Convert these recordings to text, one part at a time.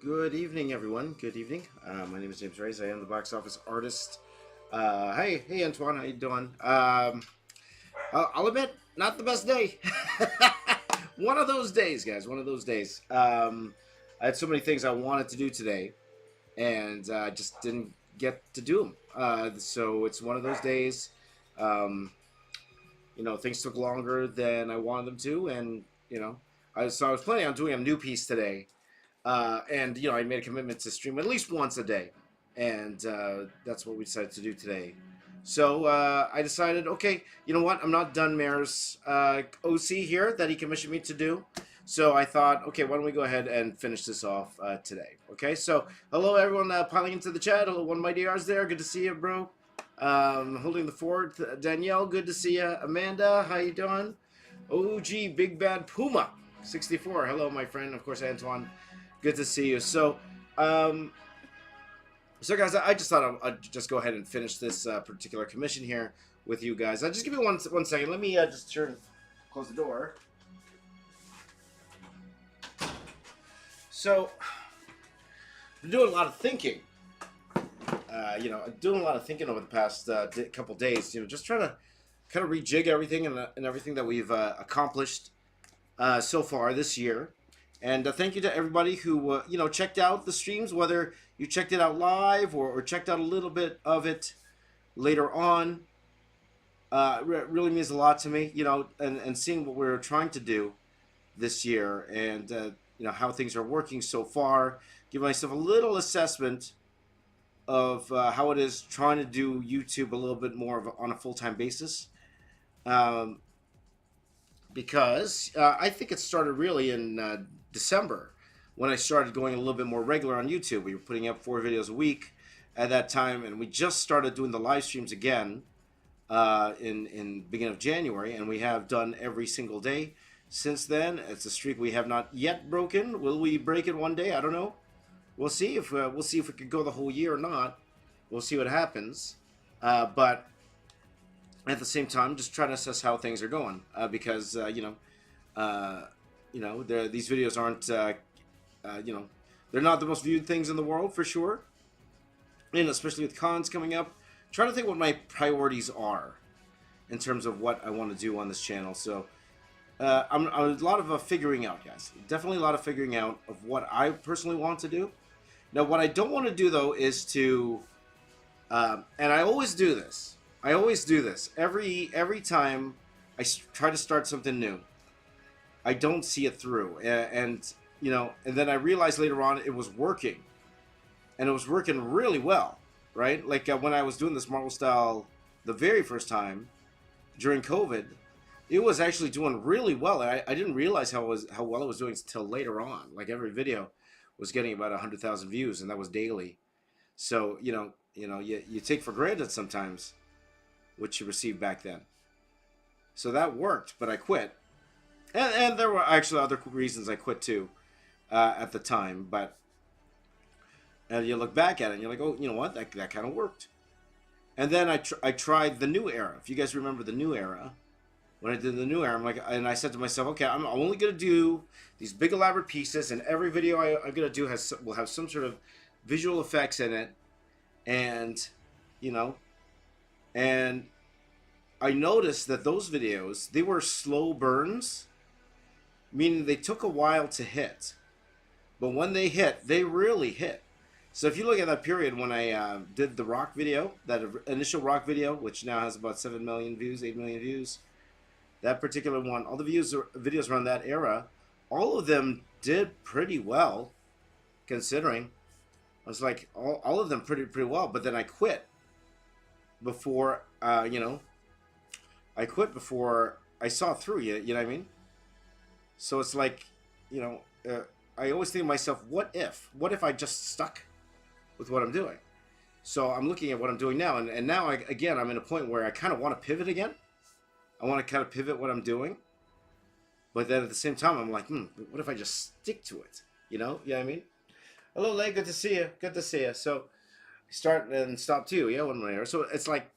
Good evening, everyone. Good evening. My name is James Reyes. I am the box office artist. Hey, Antoine. How you doing? I'll admit, not the best day. One of those days, guys. One of those days. I had so many things I wanted to do today, and I just didn't get to do them. So it's one of those days. Um, things took longer than I wanted them to, and so I was planning on doing a new piece today. And I made a commitment to stream at least once a day, and that's what we decided to do today. So I decided, okay, you know what? I'm not done Meir's OC here that he commissioned me to do. So I thought, okay, why don't we go ahead and finish this off today? Okay, so hello everyone piling into the chat. Hello, one of my DRs there. Good to see you, bro. Holding the fort, Danielle. Good to see you. Amanda, how you doing? OG Big Bad Puma 64. Hello, my friend. Of course, Antoine. Good to see you. So guys, I just thought I'd just go ahead and finish this particular commission here with you guys. Just give me one second. Let me just close the door. So, I'm doing a lot of thinking. Doing a lot of thinking over the past couple days. Just trying to kind of rejig everything and everything that we've accomplished so far this year. And thank you to everybody who, checked out the streams, whether you checked it out live or checked out a little bit of it later on. Really means a lot to me, and seeing what we're trying to do this year and, how things are working so far. Give myself a little assessment of how it is trying to do YouTube a little bit more on a full-time basis. Because I think it started really in December when I started going a little bit more regular on YouTube. We were putting up 4 videos a week at that time, and we just started doing the live streams again in beginning of January, and we have done every single day since then. It's a streak we have not yet broken. Will we break it one day? I don't know. We'll see if we could go the whole year or not. We'll see what happens. But at the same time, just trying to assess how things are going because these videos aren't they're not the most viewed things in the world for sure, and especially with cons coming up, trying to think what my priorities are in terms of what I want to do on this channel. So I'm a lot of figuring out, guys. Definitely a lot of figuring out of what I personally want to do. Now, what I don't want to do though is to, and I always do this. Every time I try to start something new, I don't see it through, and then I realized later on it was working, and it was working really well, right? Like when I was doing this Marvel style the very first time during COVID, it was actually doing really well. I didn't realize how well it was doing until later on. Like every video was getting about 100,000 views, and that was daily. So you take for granted sometimes what you received back then. So that worked, but I quit. And there were actually other reasons I quit too at the time. But you look back at it and you're like, oh, you know what? That kind of worked. And then I tried the new era. If you guys remember the new era, when I did the new era, I said to myself, okay, I'm only going to do these big elaborate pieces, and every video I'm going to do will have some sort of visual effects in it. And, and I noticed that those videos, they were slow burns, meaning they took a while to hit. But when they hit, they really hit. So if you look at that period when I did the rock video, that initial rock video, which now has about 7 million views, 8 million views, that particular one, all the videos around that era, all of them did pretty well, considering. I was like, all of them pretty well, but then I quit before, I quit before I saw through, you know what I mean? So it's like, I always think to myself, what if I just stuck with what I'm doing? So I'm looking at what I'm doing now, and now, I'm in a point where I kind of want to pivot again. I want to kind of pivot what I'm doing. But then at the same time, I'm like, what if I just stick to it? You know what I mean? Hello, Lay. Good to see you. Good to see you. So start and stop too. Yeah, one later. So it's like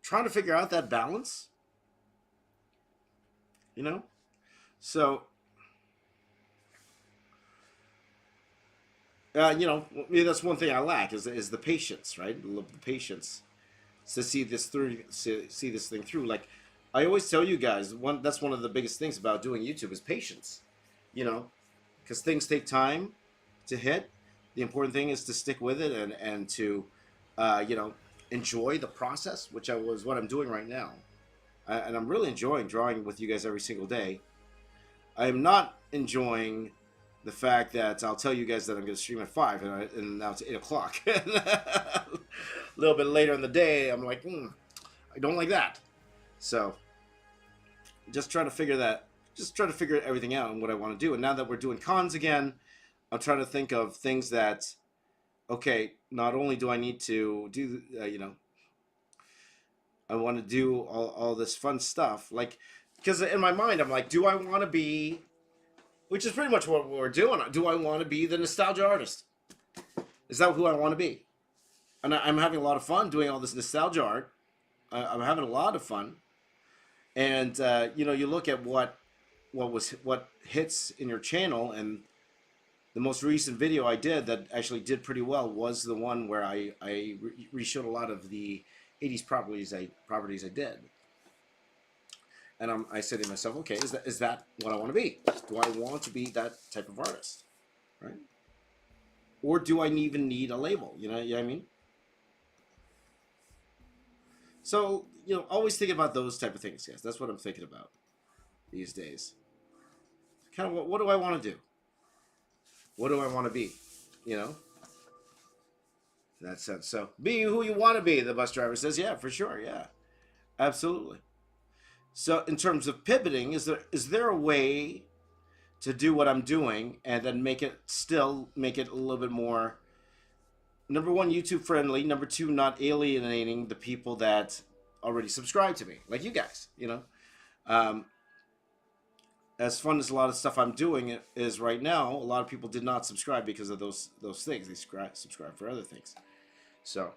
trying to figure out that balance. So You know, maybe that's one thing I lack is the patience, right? The patience to see this through, see this thing through. Like I always tell you guys, that's one of the biggest things about doing YouTube is patience. You know, because things take time to hit. The important thing is to stick with it and to, you know, enjoy the process, which was what I'm doing right now, and I'm really enjoying drawing with you guys every single day. I am not enjoying the fact that I'll tell you guys that I'm going to stream at 5 and now it's 8 o'clock. A little bit later in the day, I'm like, I don't like that. So just trying to figure that, just trying to figure everything out and what I want to do. And now that we're doing cons again, I'm trying to think of things that, okay, not only do I need to do, you know, I want to do all this fun stuff. Like, because in my mind, I'm like, do I want to be, which is pretty much what we're doing. Do I want to be the nostalgia artist? Is that who I want to be? And I'm having a lot of fun doing all this nostalgia art. I'm having a lot of fun. And, you know, you look at what hits in your channel, and the most recent video I did that actually did pretty well was the one where I reshowed a lot of the 80s properties I did. And I said to myself, okay, is that what I want to be? Do I want to be that type of artist, right? Or do I even need a label? You know what I mean? So, you know, always thinking about those type of things, guys. That's what I'm thinking about these days. Kind of what do I want to do? What do I want to be? You know? In that sense. So, be who you want to be, the bus driver says. Yeah, for sure. Yeah. Absolutely. So, in terms of pivoting, is there a way to do what I'm doing and then make it a little bit more, number one, YouTube friendly, number two, not alienating the people that already subscribe to me, like you guys, you know? As fun as a lot of stuff I'm doing is right now, a lot of people did not subscribe because of those things. They subscribe for other things. So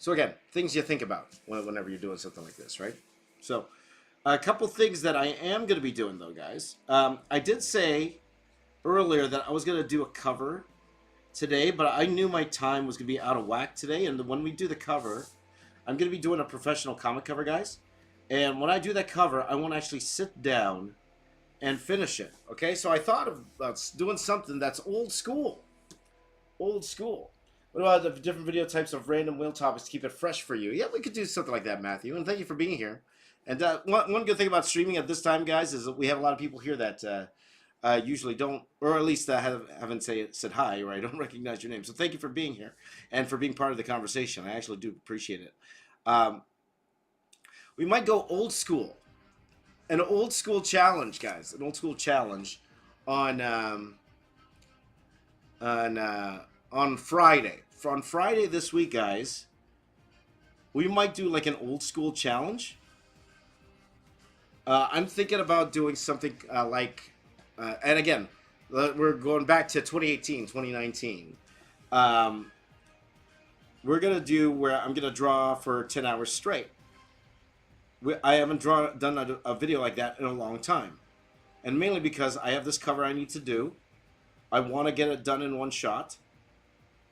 again, things you think about whenever you're doing something like this, right? So a couple things that I am going to be doing, though, guys. I did say earlier that I was going to do a cover today, but I knew my time was going to be out of whack today. And when we do the cover, I'm going to be doing a professional comic cover, guys. And when I do that cover, I want to actually sit down and finish it. Okay, so I thought about doing something that's old school. Old school. What about the different video types of random wheel topics to keep it fresh for you? Yeah, we could do something like that, Matthew. And thank you for being here. And one good thing about streaming at this time, guys, is that we have a lot of people here that usually don't, or at least haven't said hi, or I don't recognize your name. So thank you for being here and for being part of the conversation. I actually do appreciate it. We might go old school. An old school challenge, guys. An old school challenge on Friday. On Friday this week, guys, we might do like an old school challenge. I'm thinking about doing something like, and again, we're going back to 2018, 2019. We're going to do where I'm going to draw for 10 hours straight. I haven't done a video like that in a long time. And mainly because I have this cover I need to do. I want to get it done in one shot.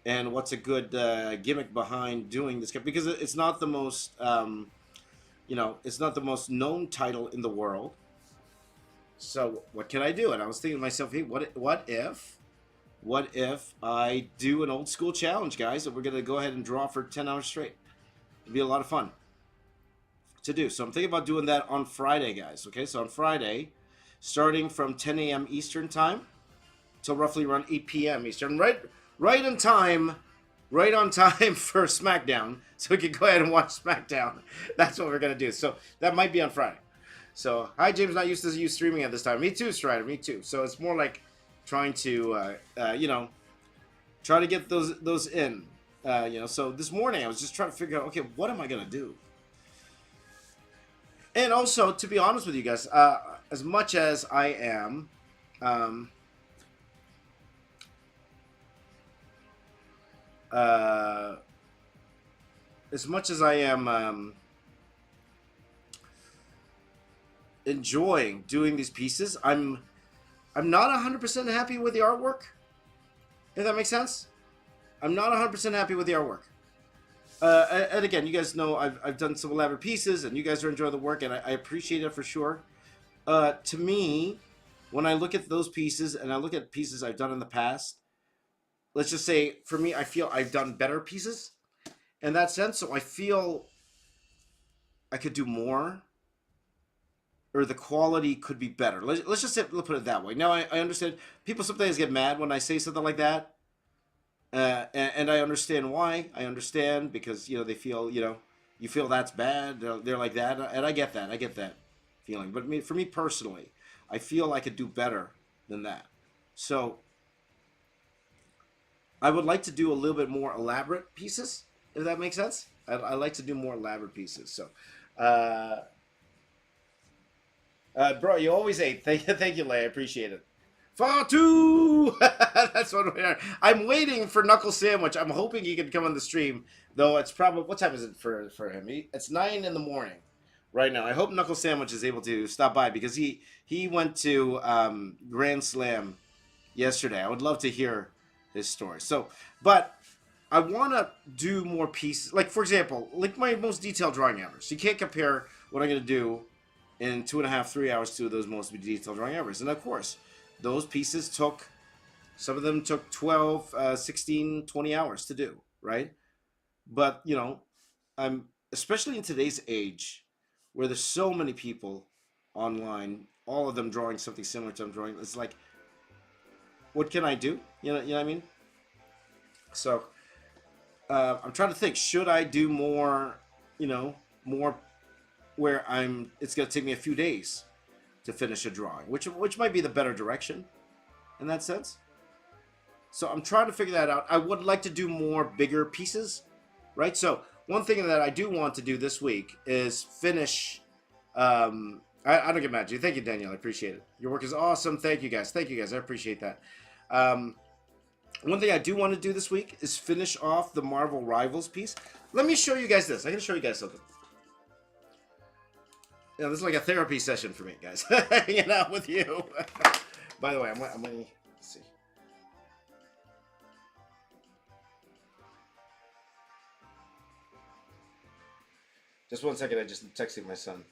And what's a good gimmick behind doing this? Because it's not the most, you know, it's not the most known title in the world. So what can I do? And I was thinking to myself, hey, what if I do an old school challenge, guys? And we're going to go ahead and draw for 10 hours straight. It'd be a lot of fun to do. So I'm thinking about doing that on Friday, guys. Okay, so on Friday, starting from 10 a.m. Eastern time till roughly around 8 p.m. Eastern, right on time for SmackDown, so we can go ahead and watch SmackDown. That's what we're gonna do. So that might be on Friday. So hi, James. Not used to you streaming at this time. Me too, Strider. Me too. So it's more like trying to, you know, try to get those in. You know. So this morning I was just trying to figure out, okay, what am I gonna do? And also, to be honest with you guys, as much as I am, enjoying doing these pieces, I'm not 100% happy with the artwork. If that makes sense. I'm not 100% happy with the artwork. And again, you guys know I've done some elaborate pieces, and you guys are enjoying the work, and I appreciate it for sure. To me, when I look at those pieces and I look at pieces I've done in the past, let's just say for me, I feel I've done better pieces in that sense. So I feel I could do more, or the quality could be better. Let's just say, let's put it that way. Now I understand people sometimes get mad when I say something like that, and I understand why. I understand because they feel you feel that's bad. They're like that, and I get that. I get that feeling. But for me personally, I feel I could do better than that. So I would like to do a little bit more elaborate pieces, if that makes sense. I like to do more elaborate pieces. So, uh, bro, you always ate. Thank you, Lay. I appreciate it. Fatu! That's what we are. I'm waiting for Knuckle Sandwich. I'm hoping he can come on the stream, though. It's probably what time is it for him? It's 9 in the morning right now. I hope Knuckle Sandwich is able to stop by because he went to Grand Slam yesterday. I would love to hear his story. So, but I want to do more pieces. Like, for example, like my most detailed drawing hours. You can't compare what I'm going to do in 2.5, 3 hours to those most detailed drawing hours. And of course, those pieces took, some of them took 12, 16, 20 hours to do, right? But, I'm, especially in today's age, where there's so many people online, all of them drawing something similar to I'm drawing. It's like, what can I do? You know what I mean? So I'm trying to think. Should I do more? More where I'm. It's gonna take me a few days to finish a drawing, which might be the better direction, in that sense. So I'm trying to figure that out. I would like to do more bigger pieces, right? So one thing that I do want to do this week is finish. I don't get mad at you. Thank you, Daniel. I appreciate it. Your work is awesome. Thank you, guys. Thank you, guys. I appreciate that. One thing I do want to do this week is finish off the Marvel Rivals piece. Let me show you guys this. I can show you guys something. This is like a therapy session for me, guys. Hanging out with you. By the way, I'm going to see. Just 1 second. I just texted my son.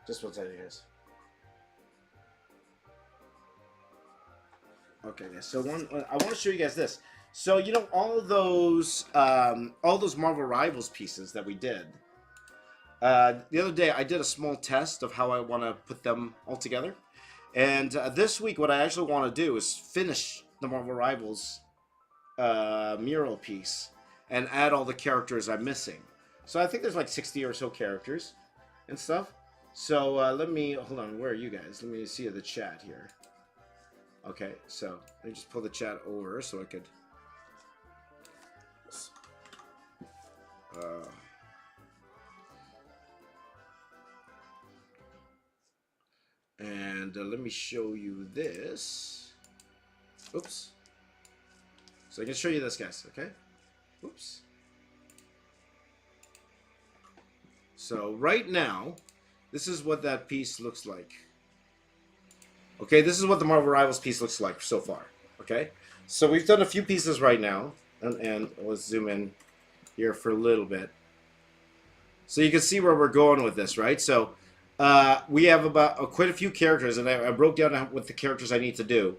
Just 1 second, guys. Okay, guys. So I want to show you guys this. So all those Marvel Rivals pieces that we did. The other day, I did a small test of how I want to put them all together, and this week, what I actually want to do is finish the Marvel Rivals mural piece and add all the characters I'm missing. So I think there's like 60 or so characters and stuff. So let me, hold on, where are you guys? Let me see the chat here. Okay, so let me just pull the chat over so I could... and let me show you this. Oops. So I can show you this, guys, okay? Oops. So right now, this is what that piece looks like. Okay, this is what the Marvel Rivals piece looks like so far. Okay, so we've done a few pieces right now, and let's zoom in here for a little bit, so you can see where we're going with this, right? So we have about quite a few characters, and I broke down what the characters I need to do.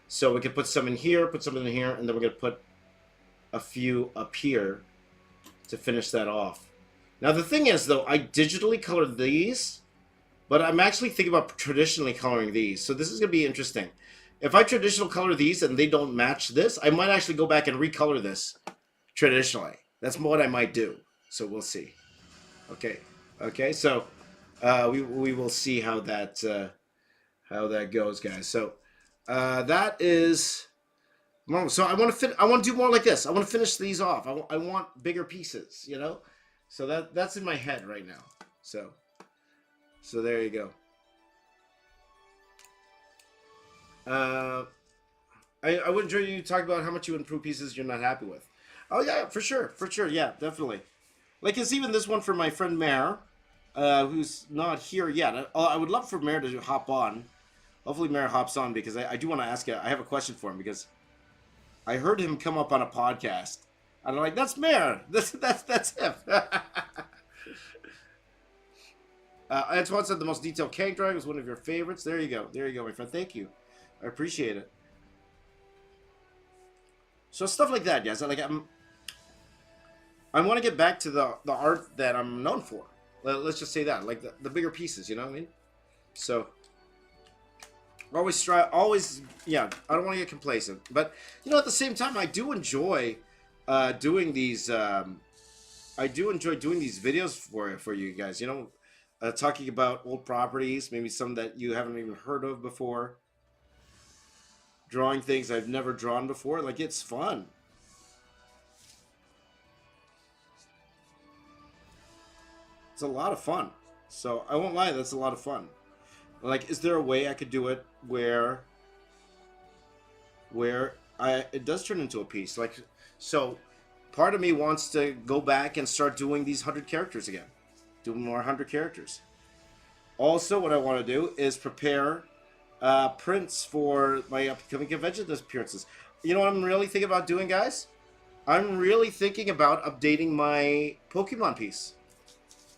So we can put some in here, put some in here, and then we're gonna put a few up here to finish that off. Now the thing is, though, I digitally colored these, but I'm actually thinking about traditionally coloring these. So this is going to be interesting. If I traditional color these and they don't match this, I might actually go back and recolor this traditionally. That's what I might do. So we'll see. Okay. Okay. So we will see how that how that goes, guys. So that is. So I want to I want to do more like this. I want to finish these off. I want bigger pieces, you know. So that's in my head right now. So there you go. I would enjoy you talk about how much you improve pieces you're not happy with. Oh yeah, for sure, yeah, definitely. Like it's even this one for my friend Meir, who's not here yet. I would love for Meir to hop on. Hopefully Meir hops on because I do want to ask. I have a question for him because I heard him come up on a podcast, and I'm like, that's Meir. That's him. Antoine said the most detailed keg drawing was one of your favorites. There you go, my friend. Thank you, I appreciate it. So stuff like that, guys. Like I want to get back to the art that I'm known for. Let's just say that, like the bigger pieces. You know what I mean? So always, yeah. I don't want to get complacent, but you know, at the same time, I do enjoy doing these. I do enjoy doing these videos for you guys. You know, talking about old properties, maybe some that you haven't even heard of before. Drawing things I've never drawn before. Like, it's fun. It's a lot of fun. So, I won't lie, that's a lot of fun. Like, is there a way I could do it where it does turn into a piece? Like, so, part of me wants to go back and start doing these 100 characters again. Doing more 100 characters. Also, what I want to do is prepare prints for my upcoming convention appearances. You know what I'm really thinking about doing, guys? I'm really thinking about updating my Pokemon piece.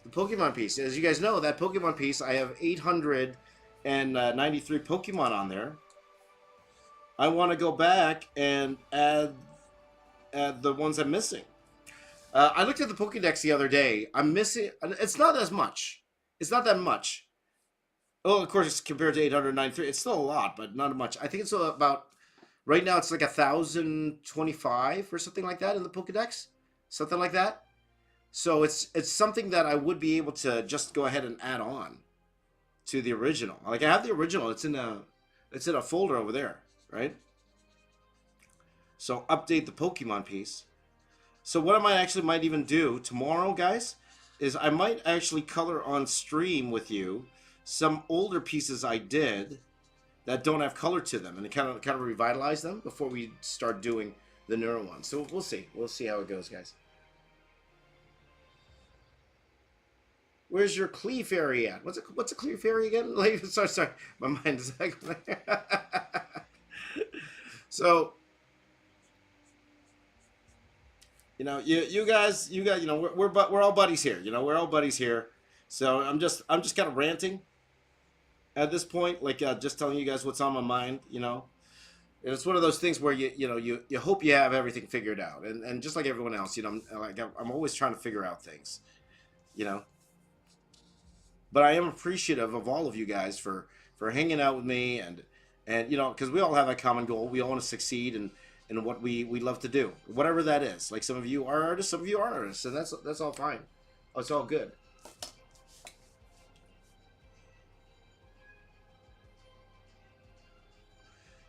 The Pokemon piece. As you guys know, that Pokemon piece, I have 893 Pokemon on there. I want to go back and add the ones I'm missing. I looked at the Pokédex the other day. I'm missing... It's not as much. It's not that much. Oh, of course, compared to 893, it's still a lot, but not much. I think it's about, right now, it's like 1,025 or something like that in the Pokedex, something like that. So it's something that I would be able to just go ahead and add on to the original. Like I have the original, it's in a folder over there, right? So update the Pokemon piece. So what I might even do tomorrow, guys, is I might actually color on stream with you some older pieces I did that don't have color to them, and kind of revitalize them before we start doing the newer ones. So we'll see how it goes, guys. Where's your Clefairy at? What's a Clefairy again? Like, sorry, my mind is like. So, you know, you guys, you know, we're all buddies here. You know, we're all buddies here. So I'm just kind of ranting at this point, like just telling you guys what's on my mind, you know. And it's one of those things where you hope you have everything figured out, and just like everyone else, you know, I'm always trying to figure out things, you know. But I am appreciative of all of you guys for hanging out with me, and you know, because we all have a common goal. We all want to succeed in what we love to do, whatever that is. Like some of you are artists, some of you aren't artists, and that's all fine. It's all good.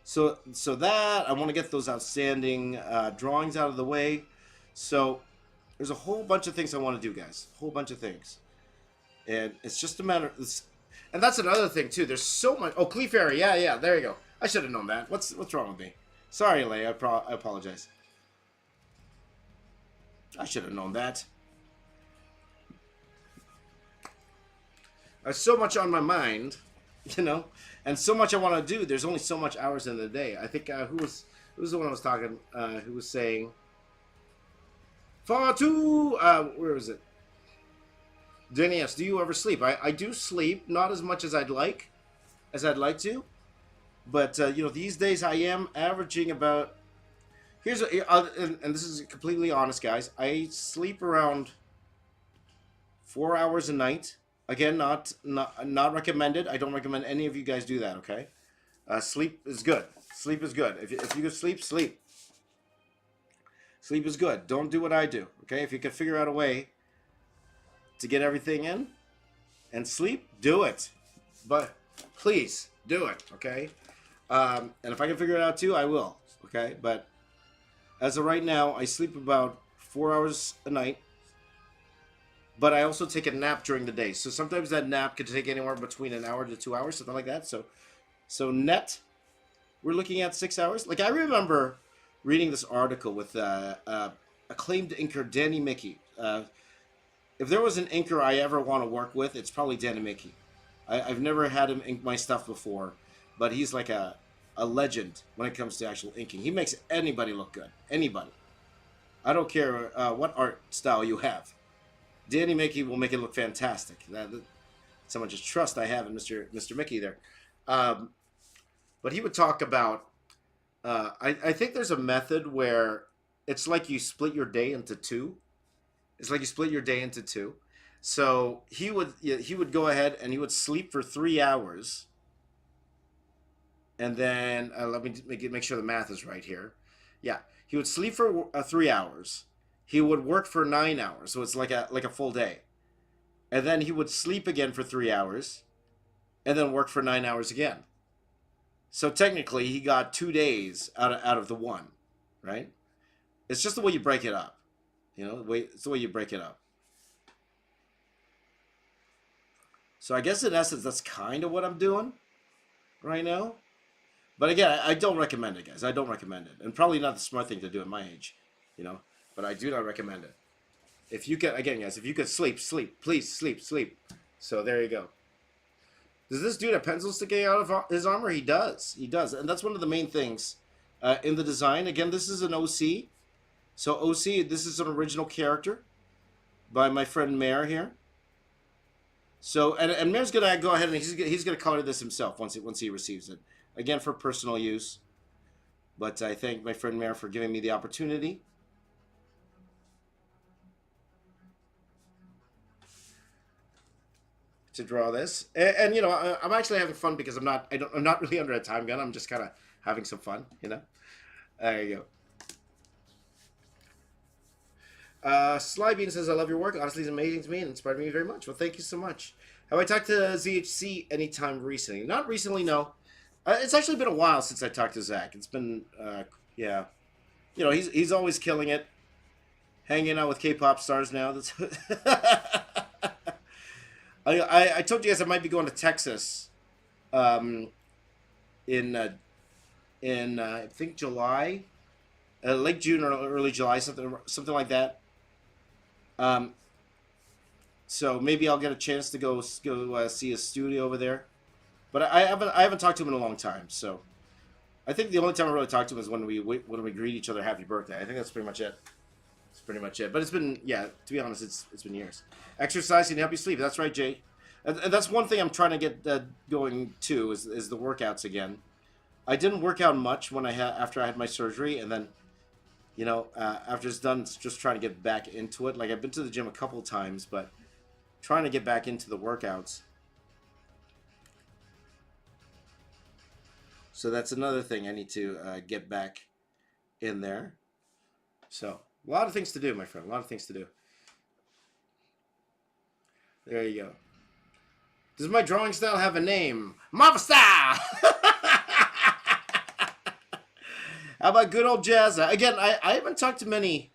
So that, I want to get those outstanding drawings out of the way. So there's a whole bunch of things I want to do, guys. A whole bunch of things. And it's just a matter of... And that's another thing, too. There's so much... Oh, Clefairy. Yeah, there you go. I should have known that. What's wrong with me? Sorry, Leigh. I apologize. I should have known that. There's so much on my mind, you know, and so much I want to do. There's only so much hours in the day. I think who was the one I was talking? Who was saying far too? Where was it? Denny, yes. Do you ever sleep? I do sleep, not as much as I'd like to, but you know, these days I am averaging about. And this is completely honest, guys. I sleep around 4 hours a night. Again, not recommended. I don't recommend any of you guys do that, okay? Sleep is good. Sleep is good. If you can sleep, sleep. Sleep is good. Don't do what I do, okay? If you can figure out a way to get everything in and sleep, do it. But please, Do it, okay? And if I can figure it out too, I will, okay? But as of right now, I sleep about 4 hours a night, but I also take a nap during the day. So sometimes that nap could take anywhere between an hour to 2 hours, something like that. So net, we're looking at 6 hours. Like I remember reading this article with acclaimed inker Danny Mickey. If there was an inker I ever want to work with, it's probably Danny Mickey. I've never had him ink my stuff before, but he's like a legend when it comes to actual inking. He makes anybody look good. Anybody. I don't care what art style you have. Danny Mickey will make it look fantastic. So much trust I have in Mr. Mickey there. Um, but he would talk about. I think there's a method where it's like you split your day into two. It's like you split your day into two. So he would go ahead and he would sleep for 3 hours, and then let me make sure the math is right here. Yeah, he would sleep for 3 hours. He would work for 9 hours, so it's like a full day, and then he would sleep again for 3 hours, and then work for 9 hours again. So technically, he got 2 days out of the one, right? It's just the way you break it up. It's the way you break it up. So I guess in essence, that's kind of what I'm doing right now. But again, I don't recommend it, guys. I don't recommend it, and probably not the smart thing to do at my age, you know. But I do not recommend it. If you could, again, guys, if you could sleep, sleep, please, sleep, sleep. So there you go. Does this dude have pencil sticking out of his armor? He does. He does, and that's one of the main things in the design. Again, this is an OC. So OC, this is an original character by my friend Meir here. So and Meir's gonna go ahead and he's gonna color this himself once he receives it. Again, for personal use. But I thank my friend Meir for giving me the opportunity. To draw this, and I'm actually having fun because I'm not really under a time gun. I'm just kind of having some fun. There you go. Slybean says, I love your work. Honestly, it's amazing to me and inspired me very much. Well, thank you so much. Have I talked to ZHC anytime recently? Not recently, no. It's actually been a while since I talked to Zach. It's been, yeah. He's always killing it. Hanging out with K-pop stars now. That's I told you guys I might be going to Texas um, in I think July, late June or early July, something like that. Um, so maybe I'll get a chance to go see a studio over there. But I haven't talked to him in a long time. So I think the only time I really talked to him is when we greet each other happy birthday. I think that's pretty much it. That's pretty much it. But it's been, yeah, to be honest, it's been years. Exercise can help you sleep. That's right, Jay. And that's one thing I'm trying to get going too is the workouts again. I didn't work out much after I had my surgery, and then after it's done, it's just trying to get back into it. Like I've been to the gym a couple times, but trying to get back into the workouts. So that's another thing I need to get back in there. So a lot of things to do, my friend. A lot of things to do. There you go. Does my drawing style have a name? Marvel style! How about good old Jazza? Again, I haven't talked to many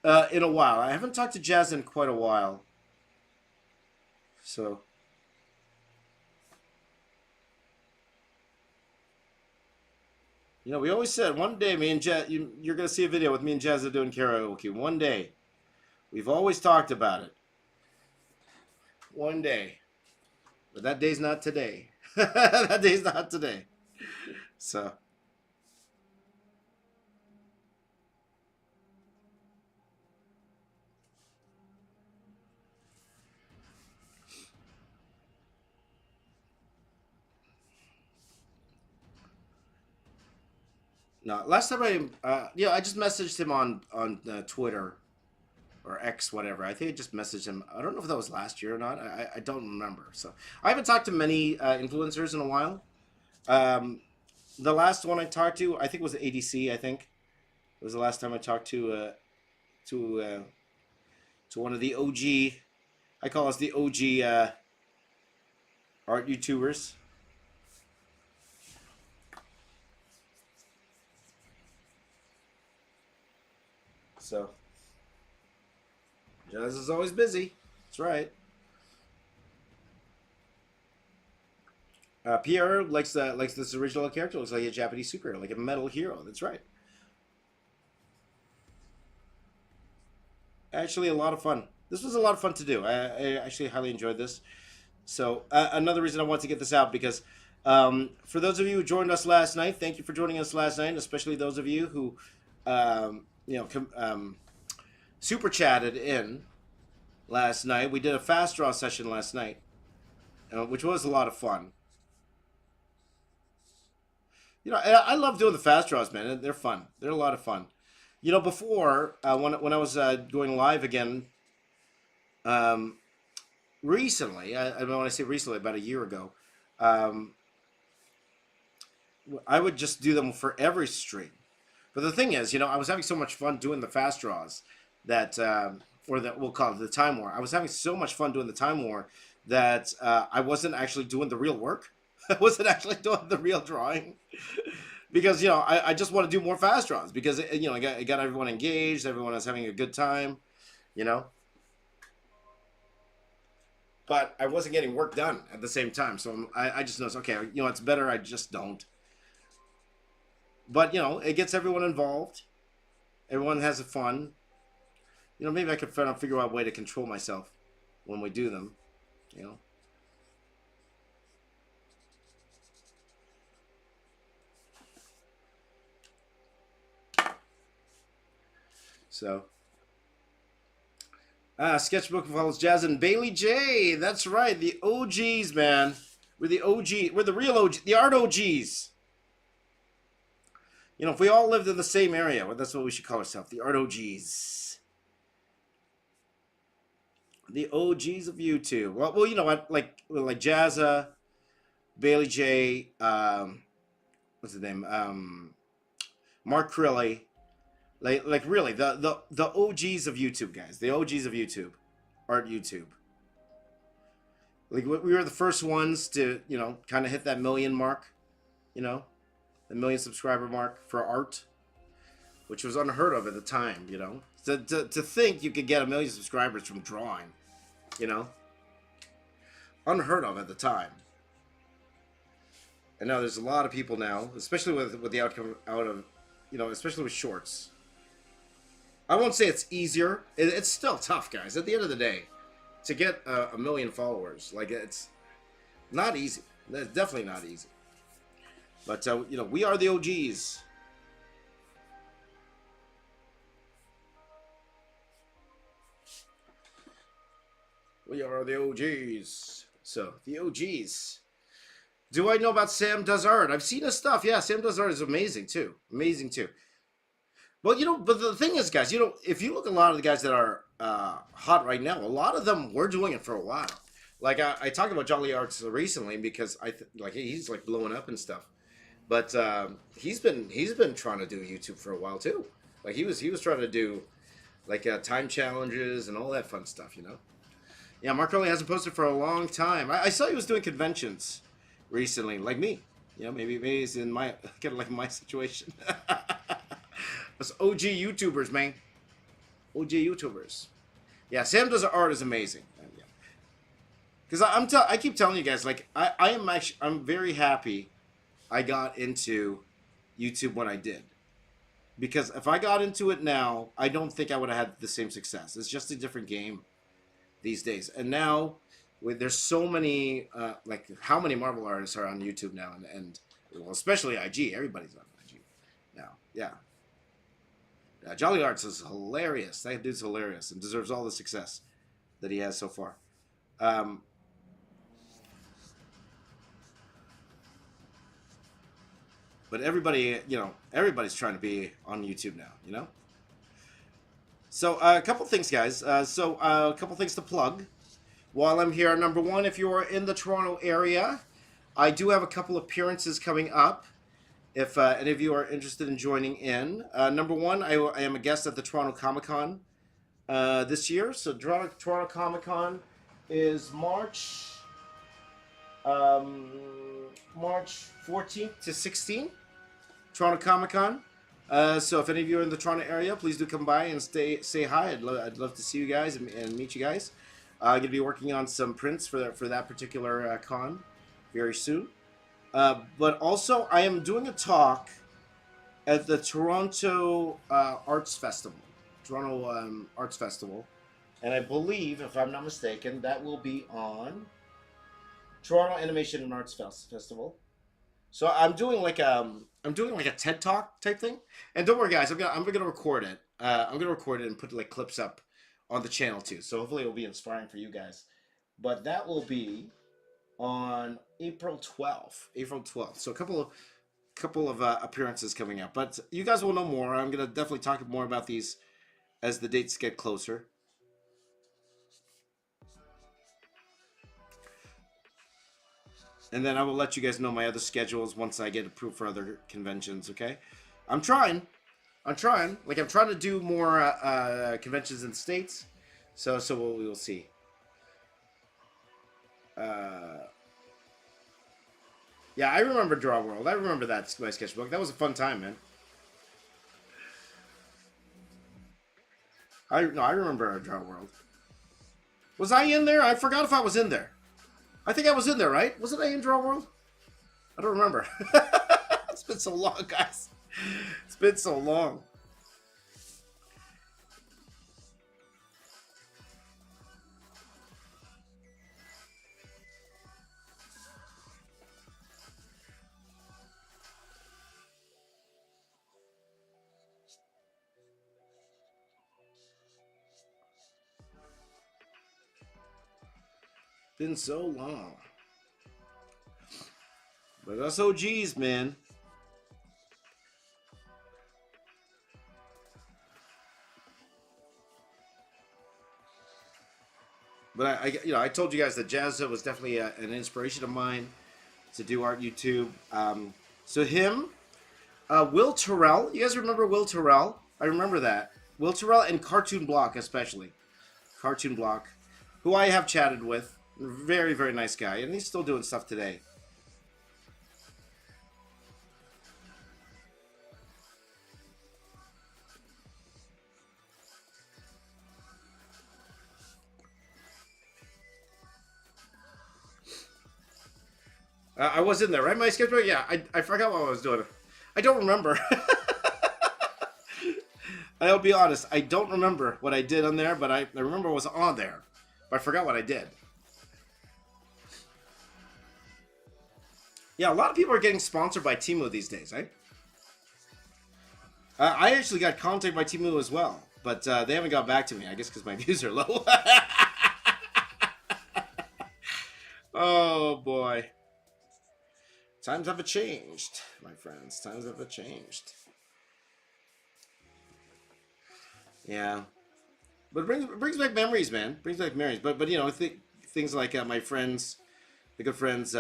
in a while. I haven't talked to Jazza in quite a while. So. We always said one day me and Jazz, you're going to see a video with me and Jazza doing karaoke. One day. We've always talked about it. One day. But that day's not today. That day's not today. So. No, last time I just messaged him on Twitter or X, whatever. I think I just messaged him. I don't know if that was last year or not. I don't remember. So I haven't talked to many influencers in a while. The last one I talked to, I think, was ADC. I think it was the last time I talked to one of the OG. I call us the OG art YouTubers. So, Jazz is always busy. That's right. Pierre likes this original character. Looks like a Japanese superhero, like a metal hero. That's right. Actually, a lot of fun. This was a lot of fun to do. I actually highly enjoyed this. So another reason I want to get this out because for those of you who joined us last night, thank you for joining us last night, especially those of you who super chatted in last night. We did a fast draw session last night, which was a lot of fun. You know, I love doing the fast draws, man. They're fun. They're a lot of fun. You know, before when I was going live again, um, recently, when I say recently, about a year ago, um, I would just do them for every stream. But the thing is, you know, I was having so much fun doing the fast draws that, or that we'll call it the time war. I was having so much fun doing the time war that I wasn't actually doing the real work. I wasn't actually doing the real drawing because, you know, I just want to do more fast draws because, you know, it got everyone engaged. Everyone was having a good time, you know. But I wasn't getting work done at the same time. So I just noticed, okay, you know, it's better I just don't. But, you know, it gets everyone involved. Everyone has fun. You know, maybe I could figure out a way to control myself when we do them, you know. So, sketchbook follows Jazz and Bailey J. That's right, the OGs, man. We're the OG. We're the real OG. The art OGs. You know, if we all lived in the same area, well, that's what we should call ourselves. The art OGs. The OGs of YouTube. Well, you know what? Like Jazza, Bailey J. What's his name? Mark Crilly. Like really, the OGs of YouTube, guys. The OGs of YouTube, art YouTube. Like we were the first ones to, you know, kind of hit that million mark, you know, the million subscriber mark for art, which was unheard of at the time, you know. To think you could get 1 million subscribers from drawing, you know, unheard of at the time. And now there's a lot of people now, especially with the outcome out of, you know, especially with shorts. I won't say it's easier. It's still tough, guys. At the end of the day, to get 1 million followers, like, it's not easy. It's definitely not easy. But, you know, we are the OGs. We are the OGs. So, the OGs. Do I know about Sam Does Art? I've seen his stuff. Yeah, Sam Does Art is amazing, too. Amazing, too. Well, you know, but the thing is, guys, you know, if you look at a lot of the guys that are hot right now, a lot of them were doing it for a while. Like, I talked about Jolly Arts recently because he's like blowing up and stuff. But he's been trying to do YouTube for a while too. Like he was trying to do like time challenges and all that fun stuff, you know. Yeah, Mark Rowley hasn't posted for a long time. I saw he was doing conventions recently, like me. You know, maybe he's in my kind of like my situation. Us OG YouTubers, man. OG YouTubers. Yeah, Sam Does Art is amazing. Because I keep telling you guys, like I'm very happy I got into YouTube when I did. Because if I got into it now, I don't think I would have had the same success. It's just a different game these days. And now, there's so many, like how many Marvel artists are on YouTube now, and well, especially IG. Everybody's on IG now. Yeah. Jolly Arts is hilarious. That dude's hilarious and deserves all the success that he has so far. But everybody, you know, everybody's trying to be on YouTube now, you know? So a couple things, guys. A couple things to plug. While I'm here, number one, if you're in the Toronto area, I do have a couple appearances coming up. If any of you are interested in joining in. Number one, I am a guest at the Toronto Comic Con this year. So Toronto Comic Con is March 14th to 16th. Toronto Comic Con. So if any of you are in the Toronto area, please do come by and say hi. I'd love to see you guys and meet you guys. I'm gonna be working on some prints for that particular con very soon. But also, I am doing a talk at the Toronto Arts Festival, Arts Festival, and I believe, if I'm not mistaken, that will be on Toronto Animation and Arts Festival. So I'm doing like a TED Talk type thing, and don't worry, guys, I'm gonna record it. I'm gonna record it and put like clips up on the channel too. So hopefully it'll be inspiring for you guys. But that will be on April 12th. April 12th. So a couple of appearances coming up. But you guys will know more. I'm gonna definitely talk more about these as the dates get closer. And then I will let you guys know my other schedules once I get approved for other conventions, okay? I'm trying. Like, I'm trying to do more conventions in the States. So we will see. Yeah, I remember Draw World. I remember that, my sketchbook. That was a fun time, man. I remember Draw World. Was I in there? I forgot if I was in there. I think I was in there, right? Wasn't I in Draw World? I don't remember. It's been so long, guys. It's been so long. Been so long. But us OGs, man. But I told you guys that Jazza was definitely an inspiration of mine to do art YouTube. So him, Will Terrell. You guys remember Will Terrell? I remember that. Will Terrell and Cartoon Block especially. Cartoon Block, who I have chatted with. Very, very nice guy. And he's still doing stuff today. I was in there, right? My schedule? Yeah, I forgot what I was doing. I don't remember. I'll be honest. I don't remember what I did on there, but I remember I was on there. But I forgot what I did. Yeah, a lot of people are getting sponsored by Temu these days, right? I actually got contacted by Temu as well, but they haven't got back to me. I guess because my views are low. Oh, boy. Times have changed, my friends. Times have changed. Yeah. But it brings back memories, man. Brings back memories. But you know, things like my friends, the good friends,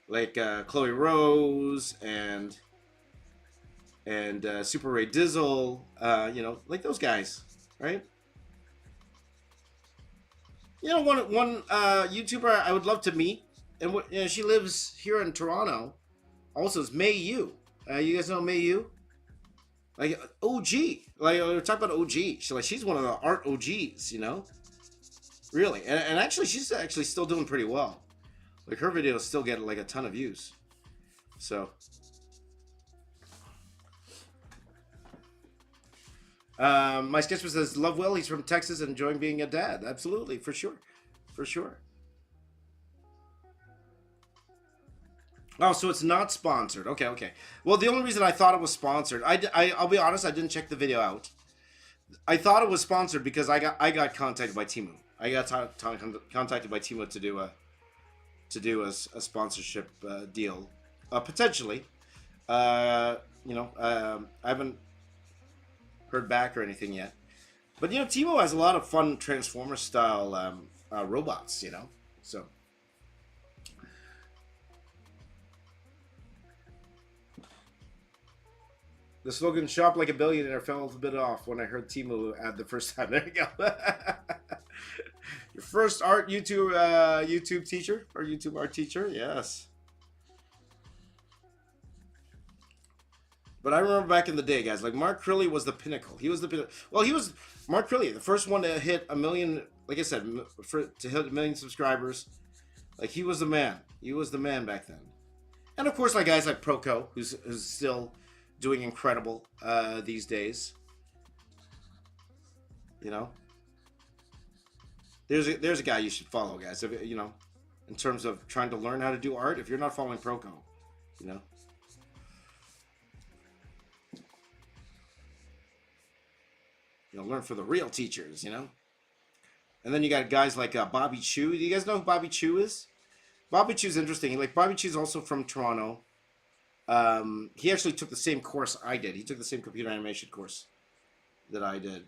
like Chloe Rose and Super Ray Dizzle, you know, like those guys, right? You know, one YouTuber I would love to meet, and you know, she lives here in Toronto. Also, is May Yu. You guys know May Yu? Like OG. Like we're talking about OG. She's one of the art OGs, you know. Really, and actually, she's actually still doing pretty well. Like her videos still get like a ton of views. So. My sketchbook says, "Love Will. He's from Texas, enjoying being a dad." Absolutely, for sure, for sure. Oh, so it's not sponsored. Okay, okay. Well, the only reason I thought it was sponsored, I'll be honest, I didn't check the video out. I thought it was sponsored because I got contacted by Temu. I got contacted by Temu to do a sponsorship deal, potentially. You know, I haven't heard back or anything yet. But you know, Temu has a lot of fun Transformer style robots. You know, so. The slogan "Shop like a billionaire" fell a bit off when I heard Temu ad the first time. There you go. Your first art YouTube teacher or YouTube art teacher, yes. But I remember back in the day, guys, like Mark Crilly was the pinnacle. He was the pinnacle. Well, he was Mark Crilly, the first one to hit a million. Like I said, to hit a million subscribers. Like he was the man. He was the man back then. And of course, like guys like Proco, who's still doing incredible these days. You know, there's a guy you should follow, guys. If, you know, in terms of trying to learn how to do art, if you're not following Proco, you know. You know, learn from the real teachers, you know. And then you got guys like Bobby Chu. Do you guys know who Bobby Chu is? Bobby Chu's interesting. Like Bobby Chu's also from Toronto. He actually took the same course I did. He took the same computer animation course that I did.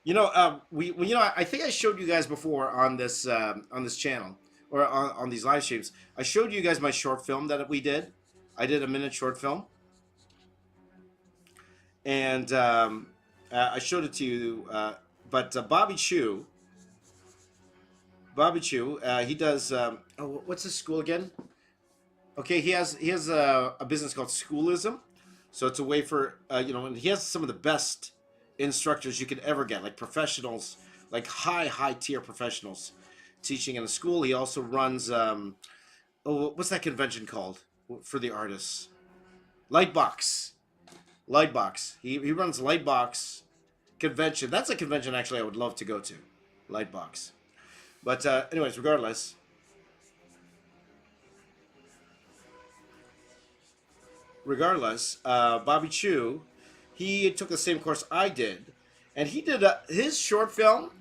You know, you know, I think I showed you guys before on this channel or on these live streams. I showed you guys my short film that we did. I did a minute short film, and I showed it to you. But Bobby Chu, he does. Oh, what's his school again? Okay, he has a business called Schoolism, so it's a way for you know, and he has some of the best instructors you could ever get, like professionals, like high tier professionals, teaching in a school. He also runs oh, what's that convention called for the artists? Lightbox. Lightbox. He runs Lightbox convention. That's a convention actually I would love to go to. Lightbox. But anyways, regardless, Bobby Chu, he took the same course I did, and he did his short film.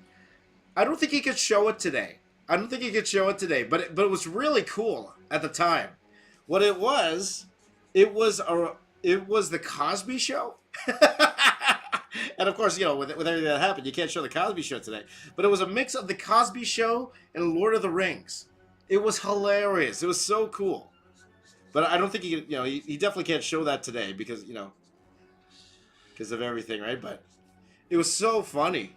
I don't think he could show it today. I don't think he could show it today, but it was really cool at the time. What it was the Cosby Show, and of course, you know, with everything that happened, you can't show the Cosby Show today. But it was a mix of the Cosby Show and Lord of the Rings. It was hilarious. It was so cool. But I don't think he, you know, he definitely can't show that today because, you know, because of everything, right? But it was so funny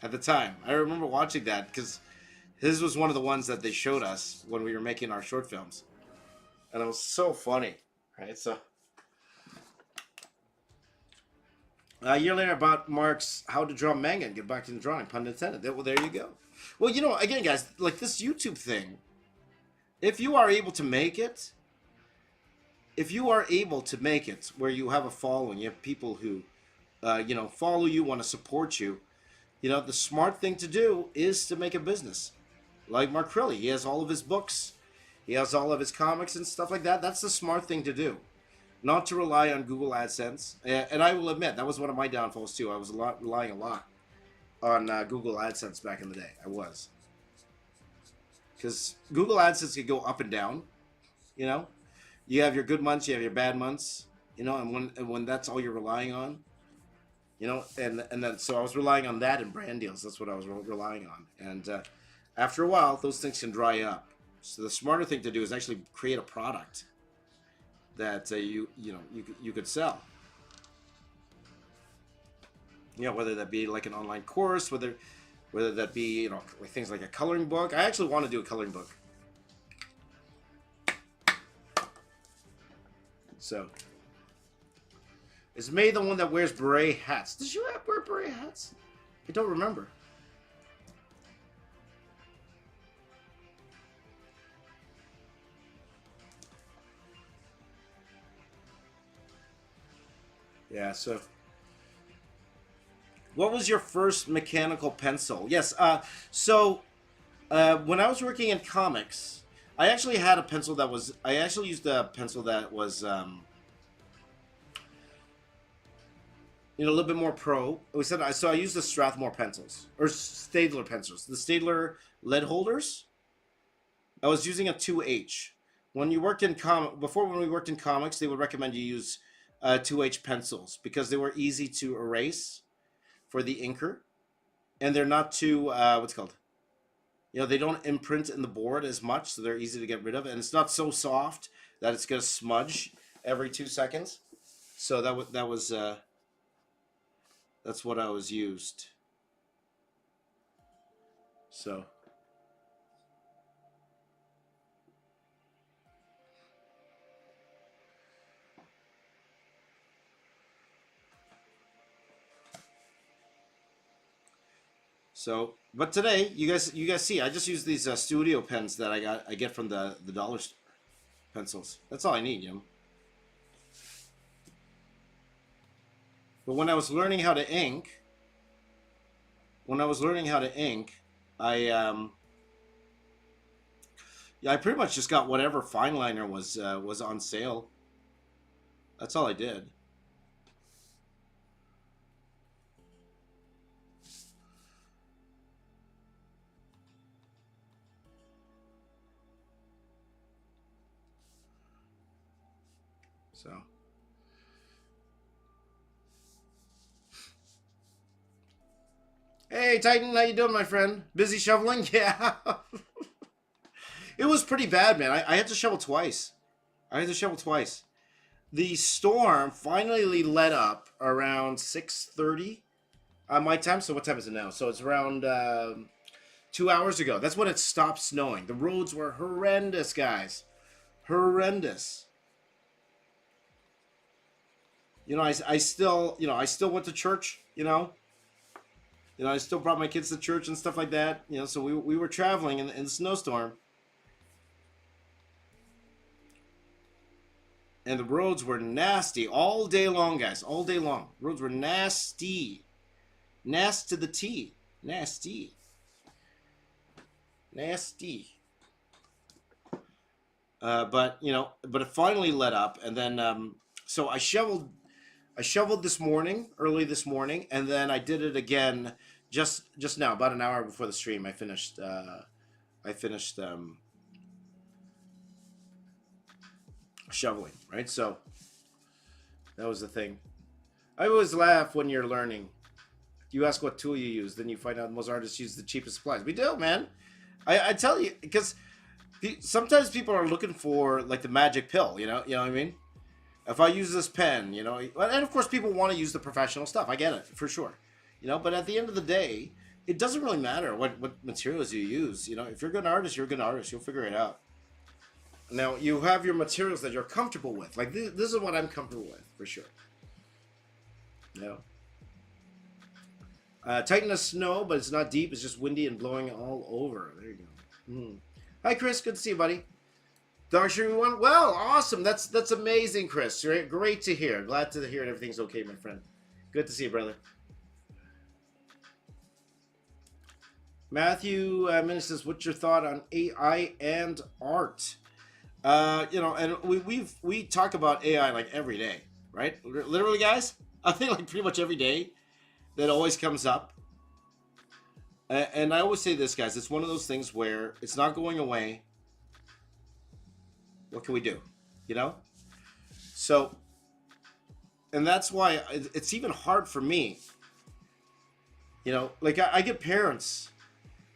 at the time. I remember watching that because his was one of the ones that they showed us when we were making our short films, and it was so funny, right? So a year later, about Mark's how to draw manga and get back to the drawing, pun intended. Well, there you go. Well, you know, again, guys, like this YouTube thing, if you are able to make it, if you are able to make it where you have a following, you have people who, you know, follow you, want to support you, you know, the smart thing to do is to make a business. Like Mark Crilly, he has all of his books, he has all of his comics and stuff like that. That's the smart thing to do. Not to rely on Google AdSense. And I will admit, that was one of my downfalls too. I was relying a lot on Google AdSense back in the day. I was. Because Google AdSense could go up and down, you know? You have your good months, you have your bad months, you know, and when that's all you're relying on, you know, and then so I was relying on that and brand deals. That's what I was relying on, and after a while, those things can dry up. So the smarter thing to do is actually create a product that you could sell. You know, whether that be like an online course, whether that be, you know, like things like a coloring book. I actually want to do a coloring book. So, is May the one that wears beret hats? Does you wear beret hats? I don't remember. Yeah, so. What was your first mechanical pencil? Yes, so when I was working in comics, I actually had a pencil that was. I actually used a pencil that was. You know, a little bit more pro. We said so. I used the Strathmore pencils or Staedtler pencils, the Staedtler lead holders. I was using a 2H. When you worked in when we worked in comics, they would recommend you use 2H pencils because they were easy to erase for the inker, and they're not too what's it called. You know, they don't imprint in the board as much, so they're easy to get rid of, and it's not so soft that it's gonna smudge every 2 seconds. So that was. That's what I was used. So. So, but today, you guys see, I just use these studio pens that I get from the dollar store pencils. That's all I need, you know. But when I was learning how to ink, I yeah, I pretty much just got whatever fine liner was on sale. That's all I did. So, hey Titan, how you doing, my friend? Busy shoveling? Yeah. It was pretty bad, man. I had to shovel twice. I had to shovel twice. The storm finally let up around 6:30 my time. So what time is it now? So it's around 2 hours ago. That's when it stopped snowing. The roads were horrendous, guys. Horrendous. You know, I still, you know, I still went to church. You know, I still brought my kids to church and stuff like that. You know, so we were traveling in the snowstorm. And the roads were nasty all day long, guys. All day long. Roads were nasty. Nasty to the T. Nasty. Nasty. But you know, but it finally let up, and then so I shoveled this morning, early this morning, and then I did it again just now, about an hour before the stream. I finished shoveling, right? So that was the thing. I always laugh when you're learning. You ask what tool you use, then you find out most artists use the cheapest supplies. We do, man. I tell you, because sometimes people are looking for like the magic pill. You know what I mean? If I use this pen, you know, and of course people want to use the professional stuff. I get it for sure. You know, but at the end of the day, it doesn't really matter what materials you use. You know, if you're a good artist, you're a good artist. You'll figure it out. Now, you have your materials that you're comfortable with. Like, this is what I'm comfortable with, for sure. You know? Tighten the snow, but it's not deep. It's just windy and blowing all over. There you go. Hi, Chris. Good to see you, buddy. Dark Shuri one. Well, awesome. That's amazing, Chris. Great to hear. Glad to hear everything's okay, my friend. Good to see you, brother. Matthew Minnis says, what's your thought on AI and art? You know, and we talk about AI like every day, right? Literally, guys, I think like pretty much every day that always comes up. And I always say this, guys, it's one of those things where it's not going away. What can we do? You know? So, and that's why it's even hard for me. You know, like I get parents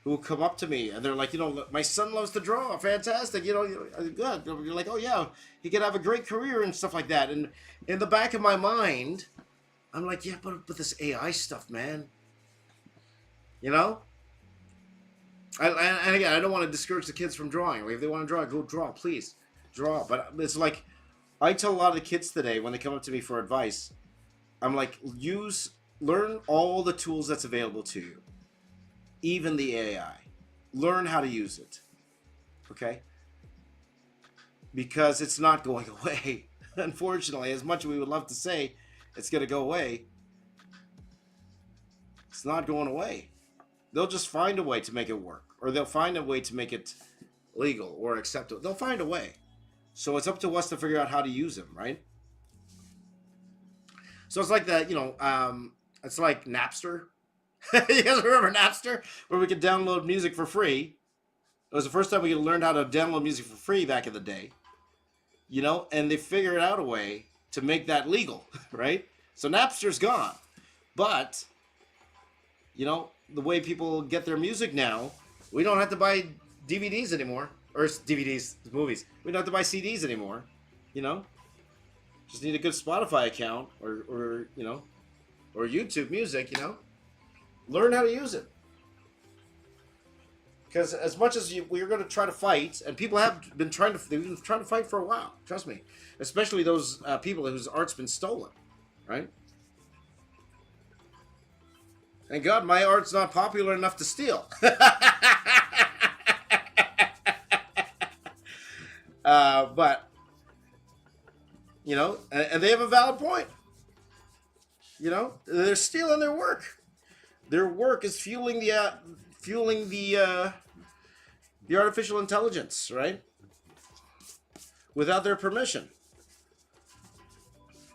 who come up to me and they're like, you know, my son loves to draw. Fantastic. You know, good. You're like, oh yeah, he could have a great career and stuff like that. And in the back of my mind, I'm like, yeah, but this AI stuff, man. You know? And again, I don't want to discourage the kids from drawing. Like, if they want to draw, go draw, please. Draw. But it's like, I tell a lot of the kids today when they come up to me for advice, I'm like, learn all the tools that's available to you. Even the AI. Learn how to use it. Okay? Because it's not going away. Unfortunately, as much as we would love to say it's going to go away, it's not going away. They'll just find a way to make it work. Or they'll find a way to make it legal or acceptable. They'll find a way. So it's up to us to figure out how to use them, right? So it's like that, you know, it's like Napster. You guys remember Napster? Where we could download music for free. It was the first time we learned how to download music for free back in the day. You know, and they figured out a way to make that legal, right? So Napster's gone. But, you know, the way people get their music now, we don't have to buy DVDs anymore. Or DVDs, movies. We don't have to buy CDs anymore. You know? Just need a good Spotify account or you know, or YouTube Music, you know? Learn how to use it. Because as much as we're going to try to fight, and people have been trying to fight for a while, trust me. Especially those people whose art's been stolen, right? Thank God my art's not popular enough to steal. But, you know, and they have a valid point. You know, they're stealing their work. Their work is fueling the artificial intelligence, right? Without their permission.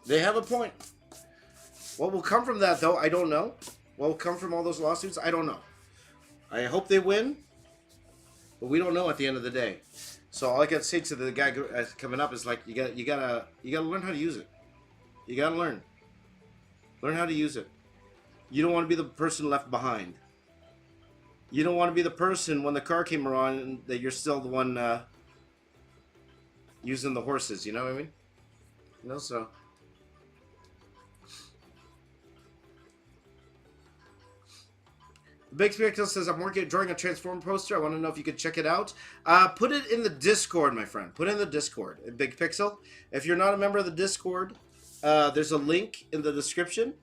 They have a point. What will come from that, though, I don't know. What will come from all those lawsuits, I don't know. I hope they win, but we don't know at the end of the day. So all I gotta say to the guy coming up is like, you gotta learn how to use it. You gotta learn how to use it. You don't want to be the person left behind. You don't want to be the person when the car came around that you're still the one using the horses. You know what I mean? You know, so. Big Spectacle says, I'm drawing a Transformer poster. I want to know if you could check it out. Put it in the Discord, my friend. Put it in the Discord. Big Pixel. If you're not a member of the Discord, there's a link in the description.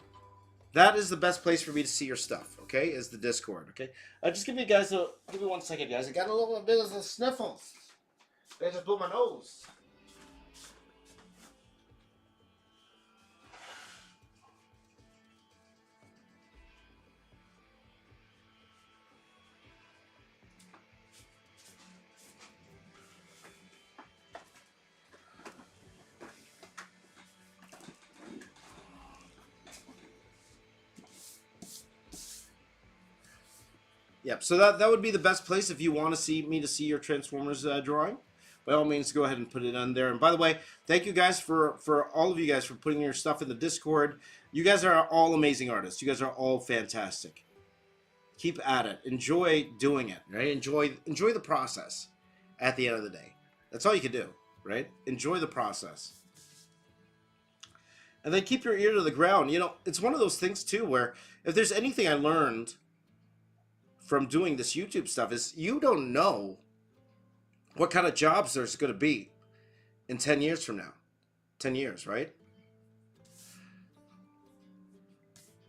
That is the best place for me to see your stuff, okay? Is the Discord, okay? Just give me 1 second, guys. I got a little bit of the sniffles. They just blew my nose. Yep, so that would be the best place if you want to see your Transformers drawing. By all means, go ahead and put it on there. And by the way, thank you guys for all of you guys for putting your stuff in the Discord. You guys are all amazing artists. You guys are all fantastic. Keep at it. Enjoy doing it, right? Enjoy the process at the end of the day. That's all you can do, right? Enjoy the process. And then keep your ear to the ground. You know, it's one of those things, too, where if there's anything I learned from doing this YouTube stuff is you don't know what kind of jobs there's going to be in 10 years from now. 10 years, right?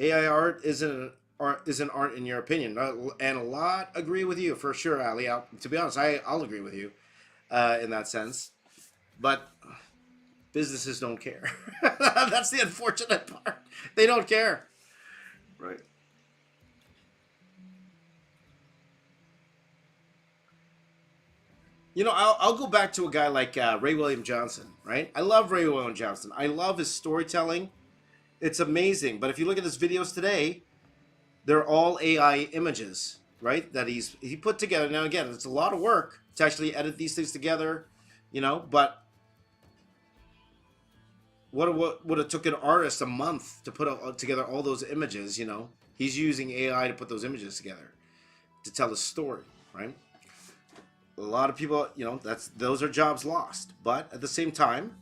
AI art isn't art in your opinion. And a lot agree with you, for sure, Ali. To be honest, I'll agree with you in that sense. But businesses don't care. That's the unfortunate part. They don't care. Right. You know, I'll go back to a guy like Ray William Johnson, right? I love Ray William Johnson. I love his storytelling. It's amazing. But if you look at his videos today, they're all AI images, right? That he put together. Now, again, it's a lot of work to actually edit these things together, you know, but what would have took an artist a month to put together all those images, you know? He's using AI to put those images together to tell a story, right? A lot of people, you know, those are jobs lost. But at the same time,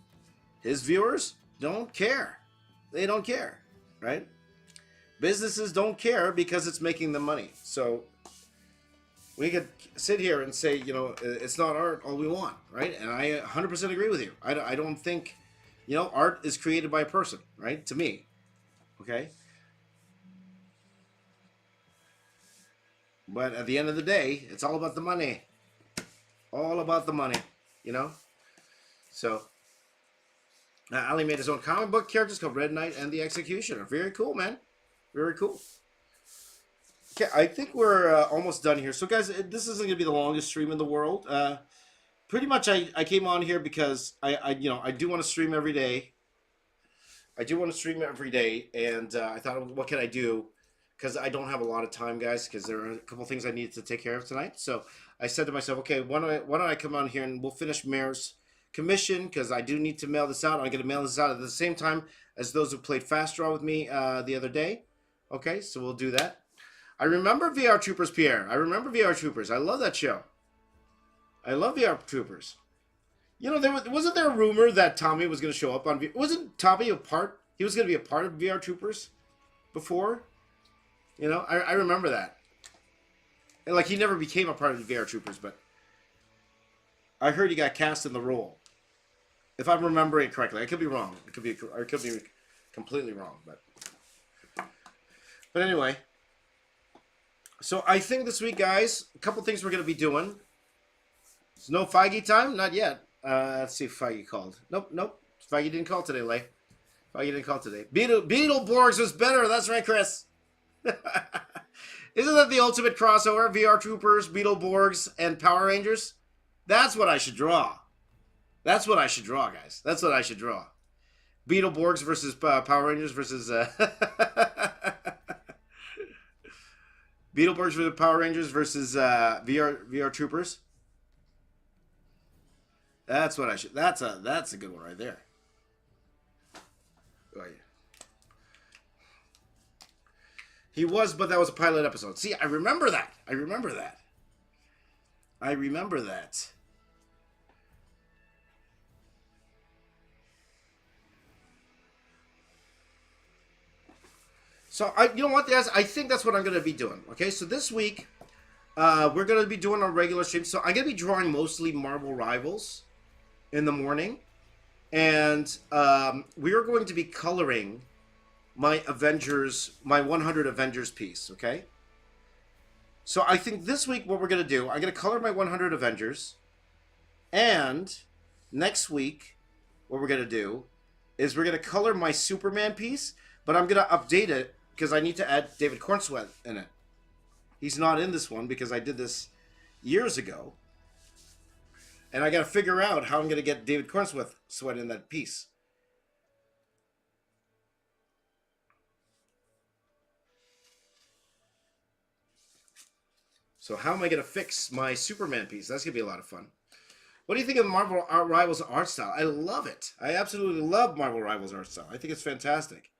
his viewers don't care. They don't care, right? Businesses don't care because it's making them money. So we could sit here and say, you know, it's not art all we want, right? And I 100% agree with you. I don't think, you know, art is created by a person, right? To me, okay? But at the end of the day, it's all about the money. All about the money, you know? So, Ali made his own comic book characters called Red Knight and the Executioner. Very cool, man. Very cool. Okay, I think we're almost done here. So, guys, this isn't going to be the longest stream in the world. Pretty much, I came on here because I do want to stream every day. I do want to stream every day, and I thought, what can I do? Because I don't have a lot of time, guys, because there are a couple things I need to take care of tonight. So I said to myself, okay, why don't I come on here and we'll finish Meir's commission, because I do need to mail this out. I'm going to mail this out at the same time as those who played Fast Draw with me the other day. Okay, so we'll do that. I remember VR Troopers, Pierre. I remember VR Troopers. I love that show. I love VR Troopers. You know, wasn't there a rumor that Tommy was going to show up on VR? Wasn't Tommy a part? He was going to be a part of VR Troopers before? You know, I remember that. And, like, he never became a part of the VR Troopers, but I heard he got cast in the role. If I'm remembering correctly. I could be wrong. I could be completely wrong, but anyway. So I think this week, guys, a couple things we're going to be doing. There's no Feige time? Not yet. Let's see if Feige called. Nope. Feige didn't call today, Lay. Feige didn't call today. Beetleborgs was better. That's right, Chris. Isn't that the ultimate crossover? VR Troopers, Beetleborgs, and Power Rangers? That's what I should draw. That's what I should draw, guys. That's what I should draw. Beetleborgs versus Power Rangers versus... Beetleborgs versus Power Rangers versus VR Troopers. That's what I should... That's a good one right there. Oh, yeah. He was, but that was a pilot episode. See, I remember that. I remember that. I remember that. So, you know what, guys? I think that's what I'm going to be doing. Okay, so this week, we're going to be doing our regular stream. So, I'm going to be drawing mostly Marvel Rivals in the morning. And we are going to be coloring my Avengers, my 100 Avengers piece, okay? So I think this week what we're going to do, I'm going to color my 100 Avengers. And next week, what we're going to do is we're going to color my Superman piece. But I'm going to update it because I need to add David Cornsweet in it. He's not in this one because I did this years ago. And I got to figure out how I'm going to get David Cornsweet in that piece. So how am I going to fix my Superman piece? That's going to be a lot of fun. What do you think of Marvel Rivals art style? I love it. I absolutely love Marvel Rivals art style. I think it's fantastic.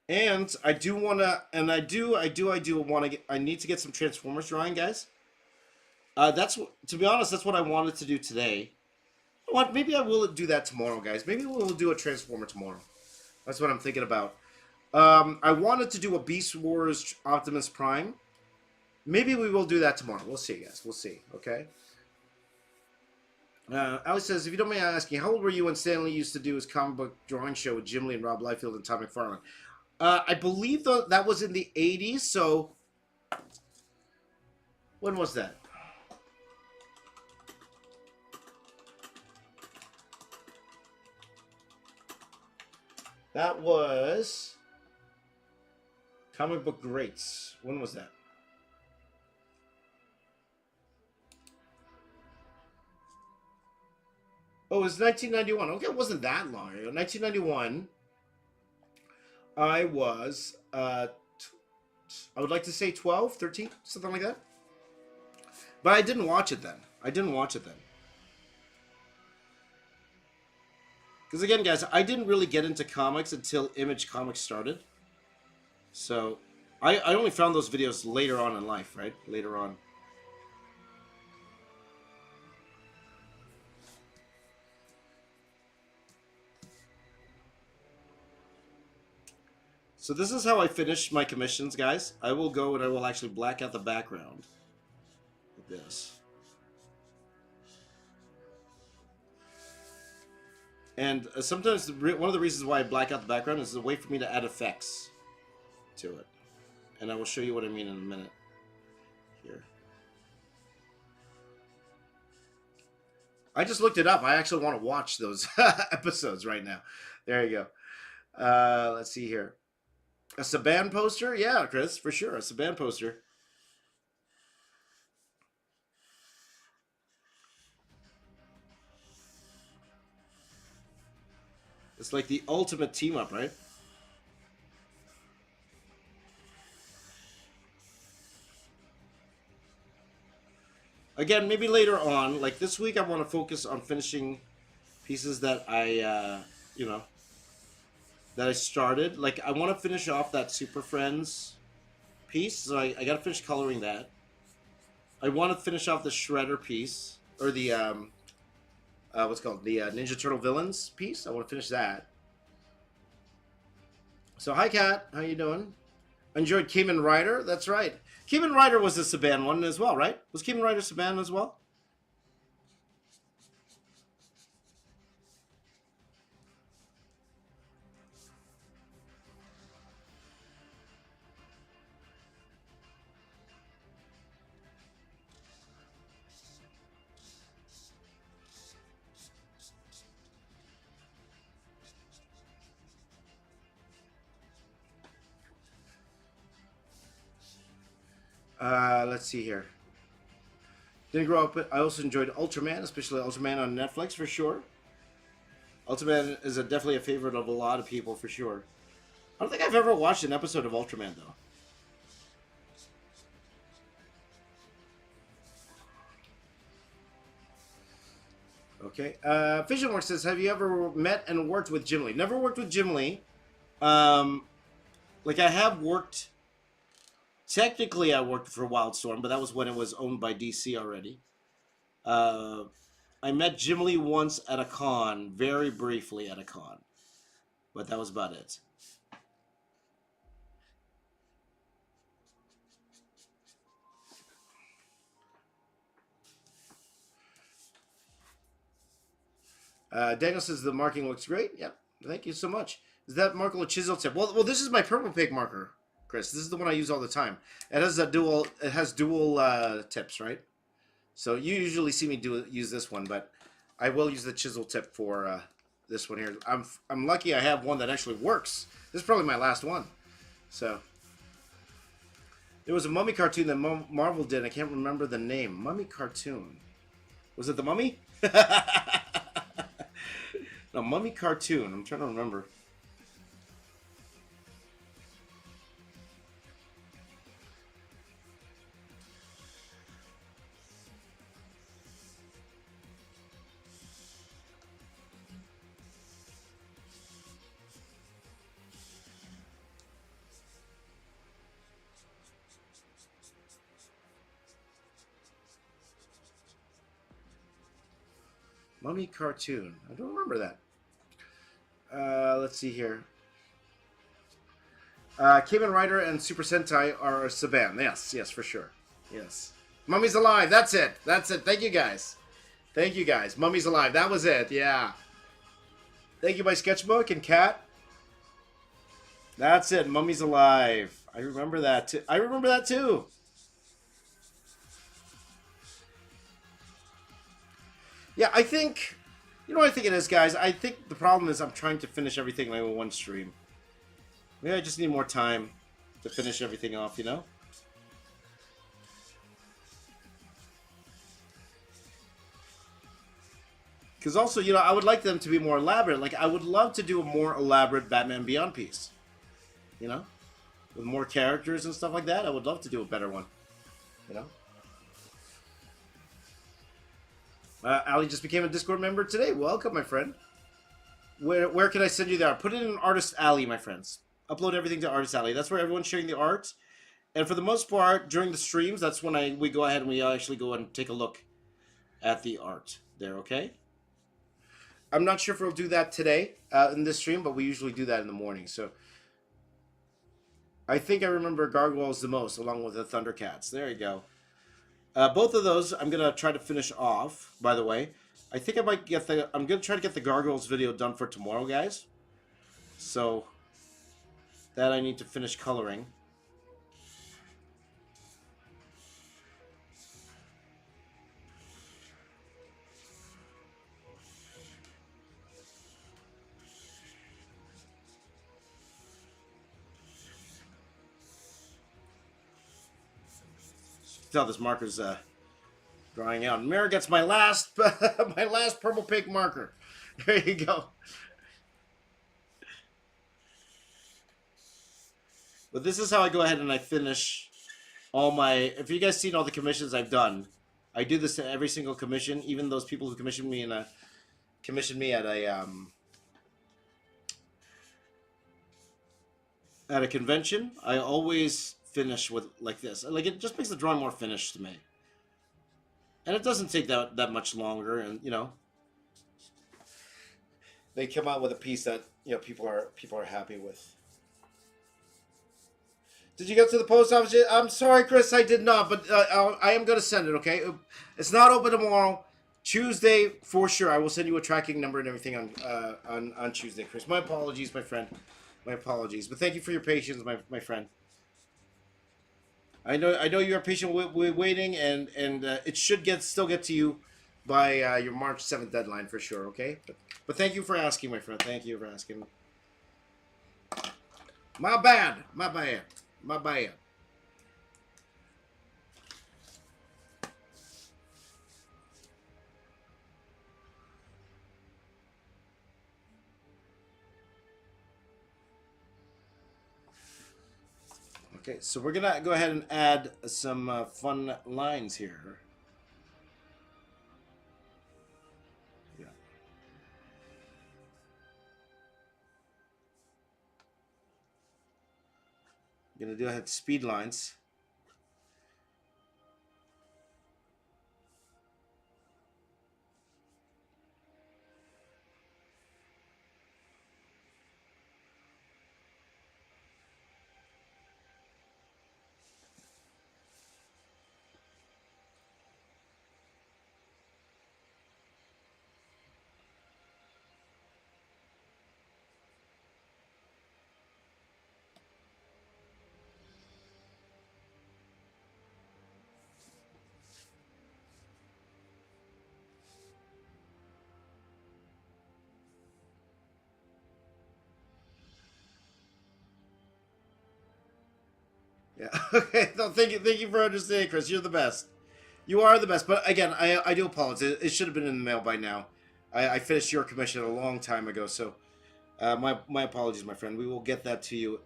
And I do want to, and I do want to get, I need to get some Transformers drawing, guys. To be honest, that's what I wanted to do today. What? Maybe I will do that tomorrow, guys. Maybe we'll do a Transformer tomorrow. That's what I'm thinking about. I wanted to do a Beast Wars Optimus Prime. Maybe we will do that tomorrow. We'll see, guys. We'll see. Okay. Alex says, if you don't mind asking, how old were you when Stanley used to do his comic book drawing show with Jim Lee and Rob Liefeld and Tom McFarlane? I believe that was in the 80s, so... When was that? That was... Comic Book Greats. When was that? Oh, it was 1991. Okay, it wasn't that long ago. 1991... I was, I would like to say 12, 13, something like that. But I didn't watch it then. Because again, guys, I didn't really get into comics until Image Comics started. So, I only found those videos later on in life, right? Later on. So this is how I finish my commissions, guys. I will go and I will actually black out the background. Like this. And sometimes one of the reasons why I black out the background is a way for me to add effects to it. And I will show you what I mean in a minute. Here. I just looked it up. I actually want to watch those episodes right now. There you go. Let's see here. A Saban poster? Yeah, Chris, for sure. A Saban poster. It's like the ultimate team up, right? Again, maybe later on. Like this week, I want to focus on finishing pieces that I, you know, that I started. Like, I want to finish off that Super Friends piece, so I got to finish coloring that. I want to finish off the Shredder piece, or the, what's it called? The Ninja Turtle Villains piece. I want to finish that. So, hi, Kat. How you doing? Enjoyed Kamen Rider? That's right. Kamen Rider was a Saban one as well, right? Was Kamen Rider Saban as well? Let's see here. Didn't grow up, but I also enjoyed Ultraman, especially Ultraman on Netflix for sure. Ultraman is definitely a favorite of a lot of people for sure. I don't think I've ever watched an episode of Ultraman though. Okay. Visionworks says, have you ever met and worked with Jim Lee? Never worked with Jim Lee. Like I have worked. Technically, I worked for Wildstorm, but that was when it was owned by DC already. I met Jim Lee once at a con, very briefly at a con, but that was about it. Daniel says the marking looks great. Yep, thank you so much. Is that marker a chisel tip? Well, this is my purple pig marker, Chris. This is the one I use all the time. It has a dual. It has dual tips, right? So you usually see me use this one, but I will use the chisel tip for this one here. I'm lucky I have one that actually works. This is probably my last one. So there was a Mummy cartoon that Marvel did. I can't remember the name. Mummy cartoon. Was it the Mummy? No, Mummy cartoon. I'm trying to remember. Mummy cartoon. I don't remember that. Let's see here. Kamen Rider and Super Sentai are Saban. Yes, yes, for sure. Yes. Mummy's alive. That's it. That's it. Thank you guys. Thank you guys. Mummy's alive. That was it. Yeah. Thank you, my sketchbook and cat. That's it. Mummy's alive. I remember that too. I remember that too. Yeah, I think, you know what I think it is, guys? I think the problem is I'm trying to finish everything like in one stream. Maybe I just need more time to finish everything off, you know? Because also, you know, I would like them to be more elaborate. Like, I would love to do a more elaborate Batman Beyond piece. You know? With more characters and stuff like that. I would love to do a better one. You know? Ali just became a Discord member today. Welcome, my friend. Where can I send you there? Put it in Artist Alley, my friends. Upload everything to Artist Alley. That's where everyone's sharing the art. And for the most part, during the streams, that's when we go ahead and we actually go and take a look at the art there, okay? I'm not sure if we'll do that today in this stream, but we usually do that in the morning. So I think I remember Gargoyles the most, along with the Thundercats. There you go. Both of those, I'm going to try to finish off, by the way. I think I might get I'm going to try to get the Gargoyles video done for tomorrow, guys. So, that I need to finish coloring. Tell this marker's drying out. Meir gets my last my last purple pink marker. There you go. But this is how I go ahead and I finish all my. If you guys seen all the commissions I've done, I do this to every single commission. Even those people who commissioned me at a convention, I always finish with like this. Like, it just makes the drawing more finished to me. And it doesn't take that much longer, and you know, they come out with a piece that, you know, people are happy with. Did you get to the post office yet? I'm sorry, Chris, I did not, but I am going to send it, okay? It's not open tomorrow. Tuesday, for sure, I will send you a tracking number and everything on Tuesday, Chris. My apologies, my friend. My apologies. But thank you for your patience, my friend. I know you are patient with waiting, and it should still get to you by your March 7th deadline for sure, okay? But thank you for asking, my friend. Thank you for asking. My bad. My bad. My bad. Okay, so we're gonna go ahead and add some fun lines here. Yeah. Gonna do ahead speed lines. Yeah. Okay. No, thank you for understanding, Chris. You're the best. You are the best. But again, I do apologize. It should have been in the mail by now. I finished your commission a long time ago, so my apologies, my friend. We will get that to you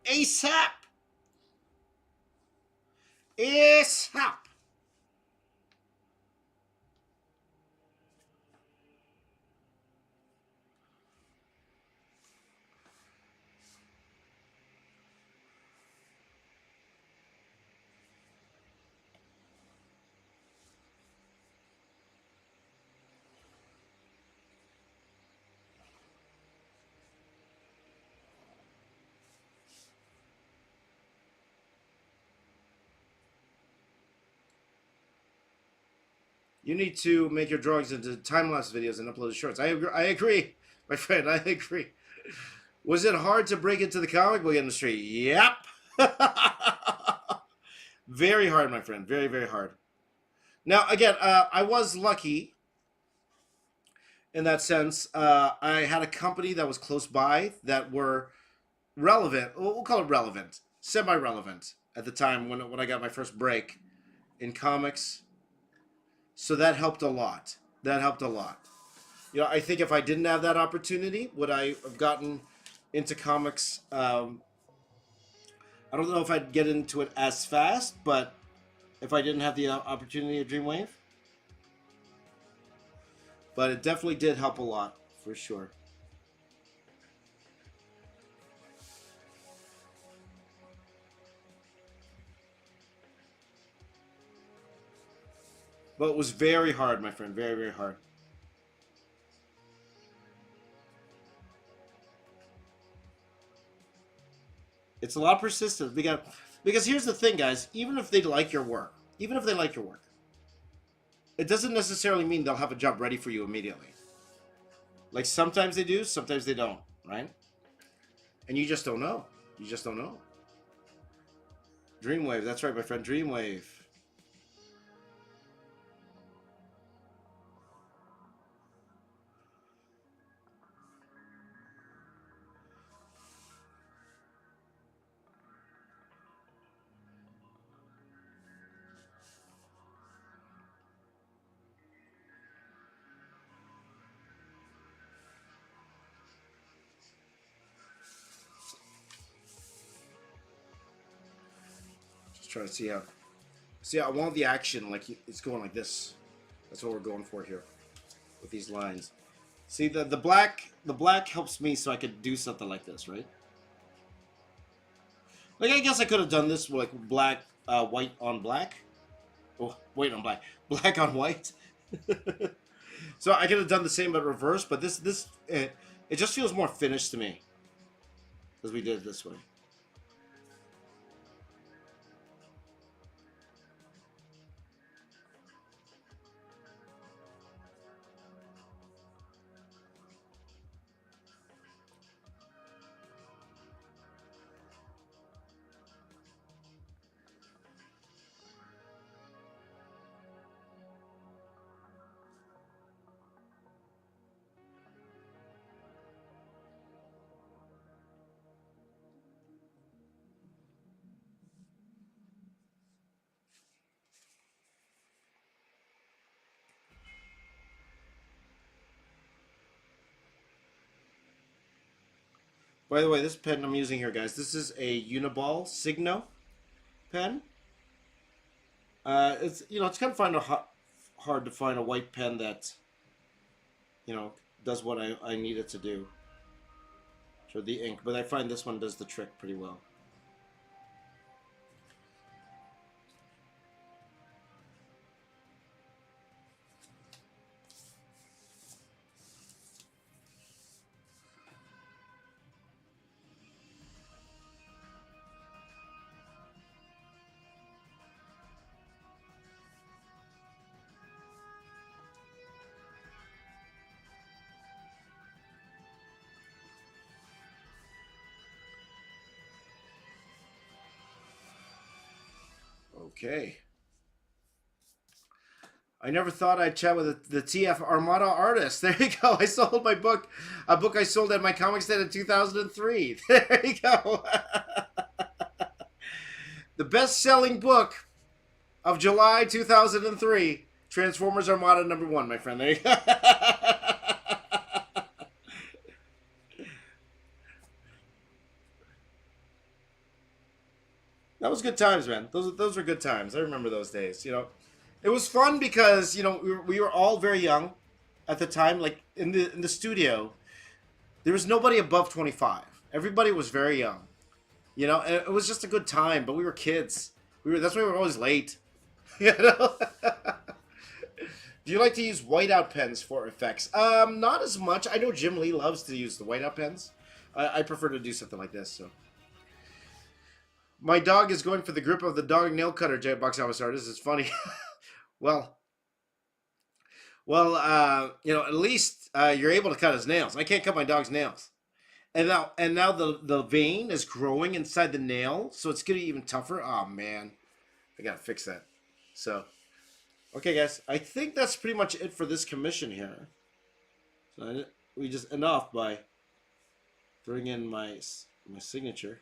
ASAP. ASAP. You need to make your drawings into time-lapse videos and upload shorts. I agree, my friend. I agree. Was it hard to break into the comic book industry? Yep. Very hard, my friend. Very, very hard. Now, again, I was lucky in that sense. I had a company that was close by that were relevant. We'll call it relevant, semi-relevant at the time when I got my first break in comics. So that helped a lot. That helped a lot. You know, I think if I didn't have that opportunity, would I have gotten into comics? I don't know if I'd get into it as fast, but if I didn't have the opportunity at Dreamwave, but it definitely did help a lot for sure. But it was very hard, my friend. Very, very hard. It's a lot of persistence. Because here's the thing, guys. Even if they like your work, even if they like your work, it doesn't necessarily mean they'll have a job ready for you immediately. Like sometimes they do, sometimes they don't, right? And you just don't know. You just don't know. Dreamwave. That's right, my friend. Dreamwave. Just trying to see how. See, I want the action like it's going like this. That's what we're going for here with these lines. See, the black helps me so I could do something like this, right? Like I guess I could have done this with like black, white on black. Oh, white on black, black on white. So I could have done the same but reverse. But it just feels more finished to me because we did it this way. By the way, this pen I'm using here, guys, this is a Uniball Signo. pen. It's it's kind of hard to find a white pen that does what I need it to do for the ink, but I find this one does the trick pretty well. Okay. I never thought I'd chat with the TF Armada artist. There you go. I sold my book, a book I sold at my comic stand in 2003. There you go. The best-selling book of July 2003, Transformers Armada #1, my friend. There you go. That was good times, man. Those were good times. I remember those days. It was fun because we were all very young at the time. Like in the studio, there was nobody above 25. Everybody was very young. And it was just a good time. But we were kids. That's why we were always late. Do you like to use whiteout pens for effects? Not as much. I know Jim Lee loves to use the whiteout pens. I prefer to do something like this. So. My dog is going for the grip of the dog nail cutter, box office artist. It's funny. well, at least you're able to cut his nails. I can't cut my dog's nails. And now the vein is growing inside the nail, so it's getting even tougher. Oh, man. I got to fix that. So, okay, guys. I think that's pretty much it for this commission here. So we just end off by throwing in my signature.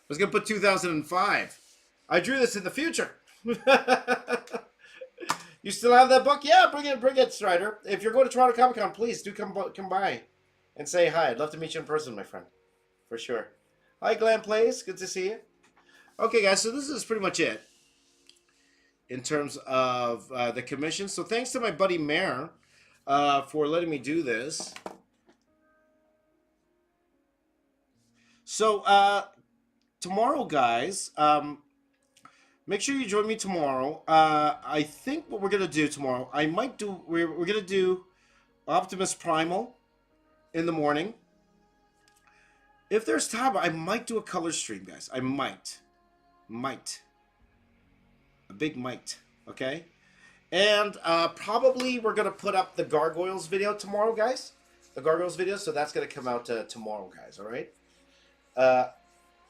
I was going to put 2005. I drew this in the future. You still have that book? Yeah, bring it, Strider. If you're going to Toronto Comic Con, please do come by and say hi. I'd love to meet you in person, my friend. For sure. Hi, Glam Plays. Good to see you. Okay, guys, so this is pretty much it in terms of the commission. So thanks to my buddy Meir for letting me do this. So, tomorrow, guys, make sure you join me tomorrow. I think what we're going to do tomorrow, we're going to do Optimus Primal in the morning. If there's time, I might do a color stream, guys. I might. A big might, okay? And probably we're going to put up the Gargoyles video tomorrow, guys. The Gargoyles video, so that's going to come out tomorrow, guys, all right?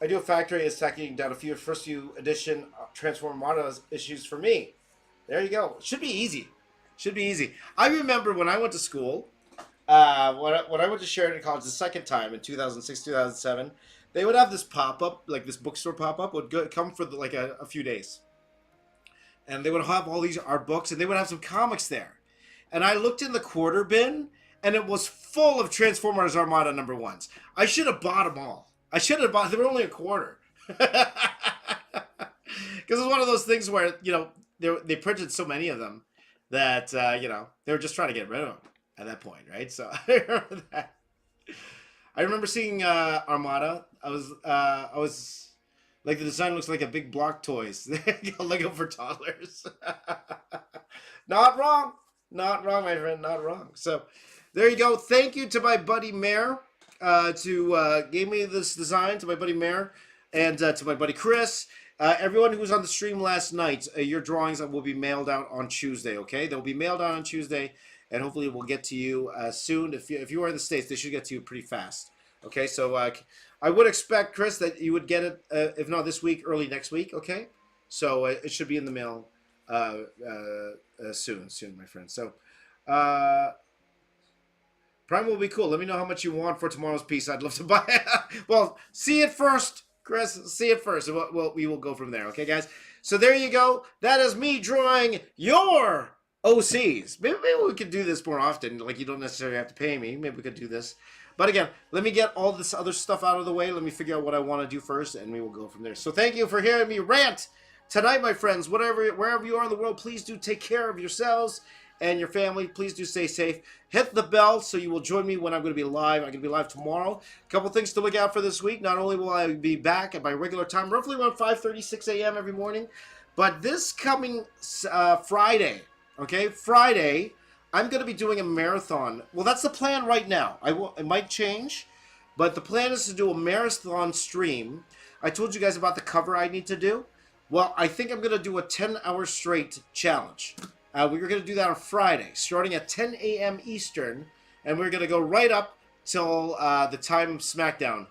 I do a factory is tracking down first few edition Transform Armada issues for me. There you go. Should be easy. I remember when I went to school, when I went to Sheridan College the second time in 2006, 2007, they would have this pop-up, like this bookstore pop-up, would come for like a few days. And they would have all these art books, and they would have some comics there. And I looked in the quarter bin, and it was full of Transformers Armada #1s. I should have bought them all. They were only a quarter. Because it's one of those things where, they printed so many of them that, they were just trying to get rid of them at that point, right? So I remember that. I remember seeing Armada. I was like, the design looks like a big block toys. Lego for toddlers. Not wrong, my friend, not wrong. So there you go. Thank you to my buddy Meir. Gave me this design, to my buddy Meir, and to my buddy Chris. Everyone who was on the stream last night, your drawings will be mailed out on Tuesday, okay? They'll be mailed out on Tuesday, and hopefully we'll get to you soon. If you are in the States, they should get to you pretty fast, okay? So I would expect, Chris, that you would get it, if not this week, early next week, okay? So it should be in the mail soon, my friend. So, Prime will be cool. Let me know how much you want for tomorrow's piece. I'd love to buy it. Well, see it first, Chris. See it first. We will go from there. Okay, guys? So there you go. That is me drawing your OCs. Maybe we could do this more often. Like, you don't necessarily have to pay me. Maybe we could do this. But again, let me get all this other stuff out of the way. Let me figure out what I want to do first, and we will go from there. So thank you for hearing me rant tonight, my friends. Wherever you are in the world, please do take care of yourselves and your family. Please do stay safe. Hit the bell so you will join me when I'm going to be live. I'm going to be live tomorrow. A couple things to look out for this week. Not only will I be back at my regular time, roughly around 5:36 a.m. every morning, but this coming Friday, okay, Friday, I'm going to be doing a marathon. Well, that's the plan right now. It might change, but the plan is to do a marathon stream. I told you guys about the cover I need to do. Well, I think I'm going to do a 10-hour straight challenge. We're going to do that on Friday, starting at 10 a.m. Eastern, and we're going to go right up till the time SmackDown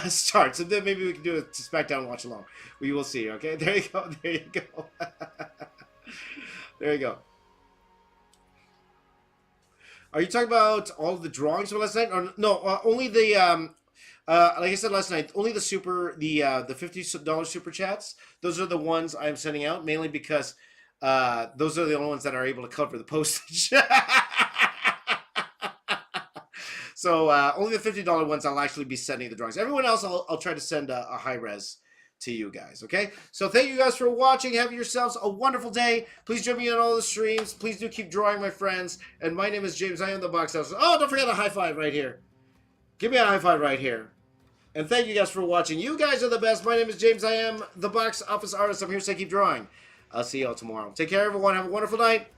starts. And then maybe we can do a SmackDown watch along. We will see, okay? There you go. There you go. There you go. Are you talking about all the drawings from last night? Or no, only the like I said last night, only the $50 super chats. Those are the ones I'm sending out, mainly because those are the only ones that are able to cover the postage. So only the $50 ones I'll actually be sending the drawings. Everyone else I'll try to send a high res to you guys, okay? So thank you guys for watching. Have yourselves a wonderful day. Please join me on all the streams. Please do keep drawing, my friends. And my name is James. I am the Box Office. Oh, don't forget a high five right here. Give me a high five right here. And thank you guys for watching. You guys are the best. My name is James. I am the Box Office Artist. I'm here to say keep drawing. I'll see y'all tomorrow. Take care, everyone. Have a wonderful night.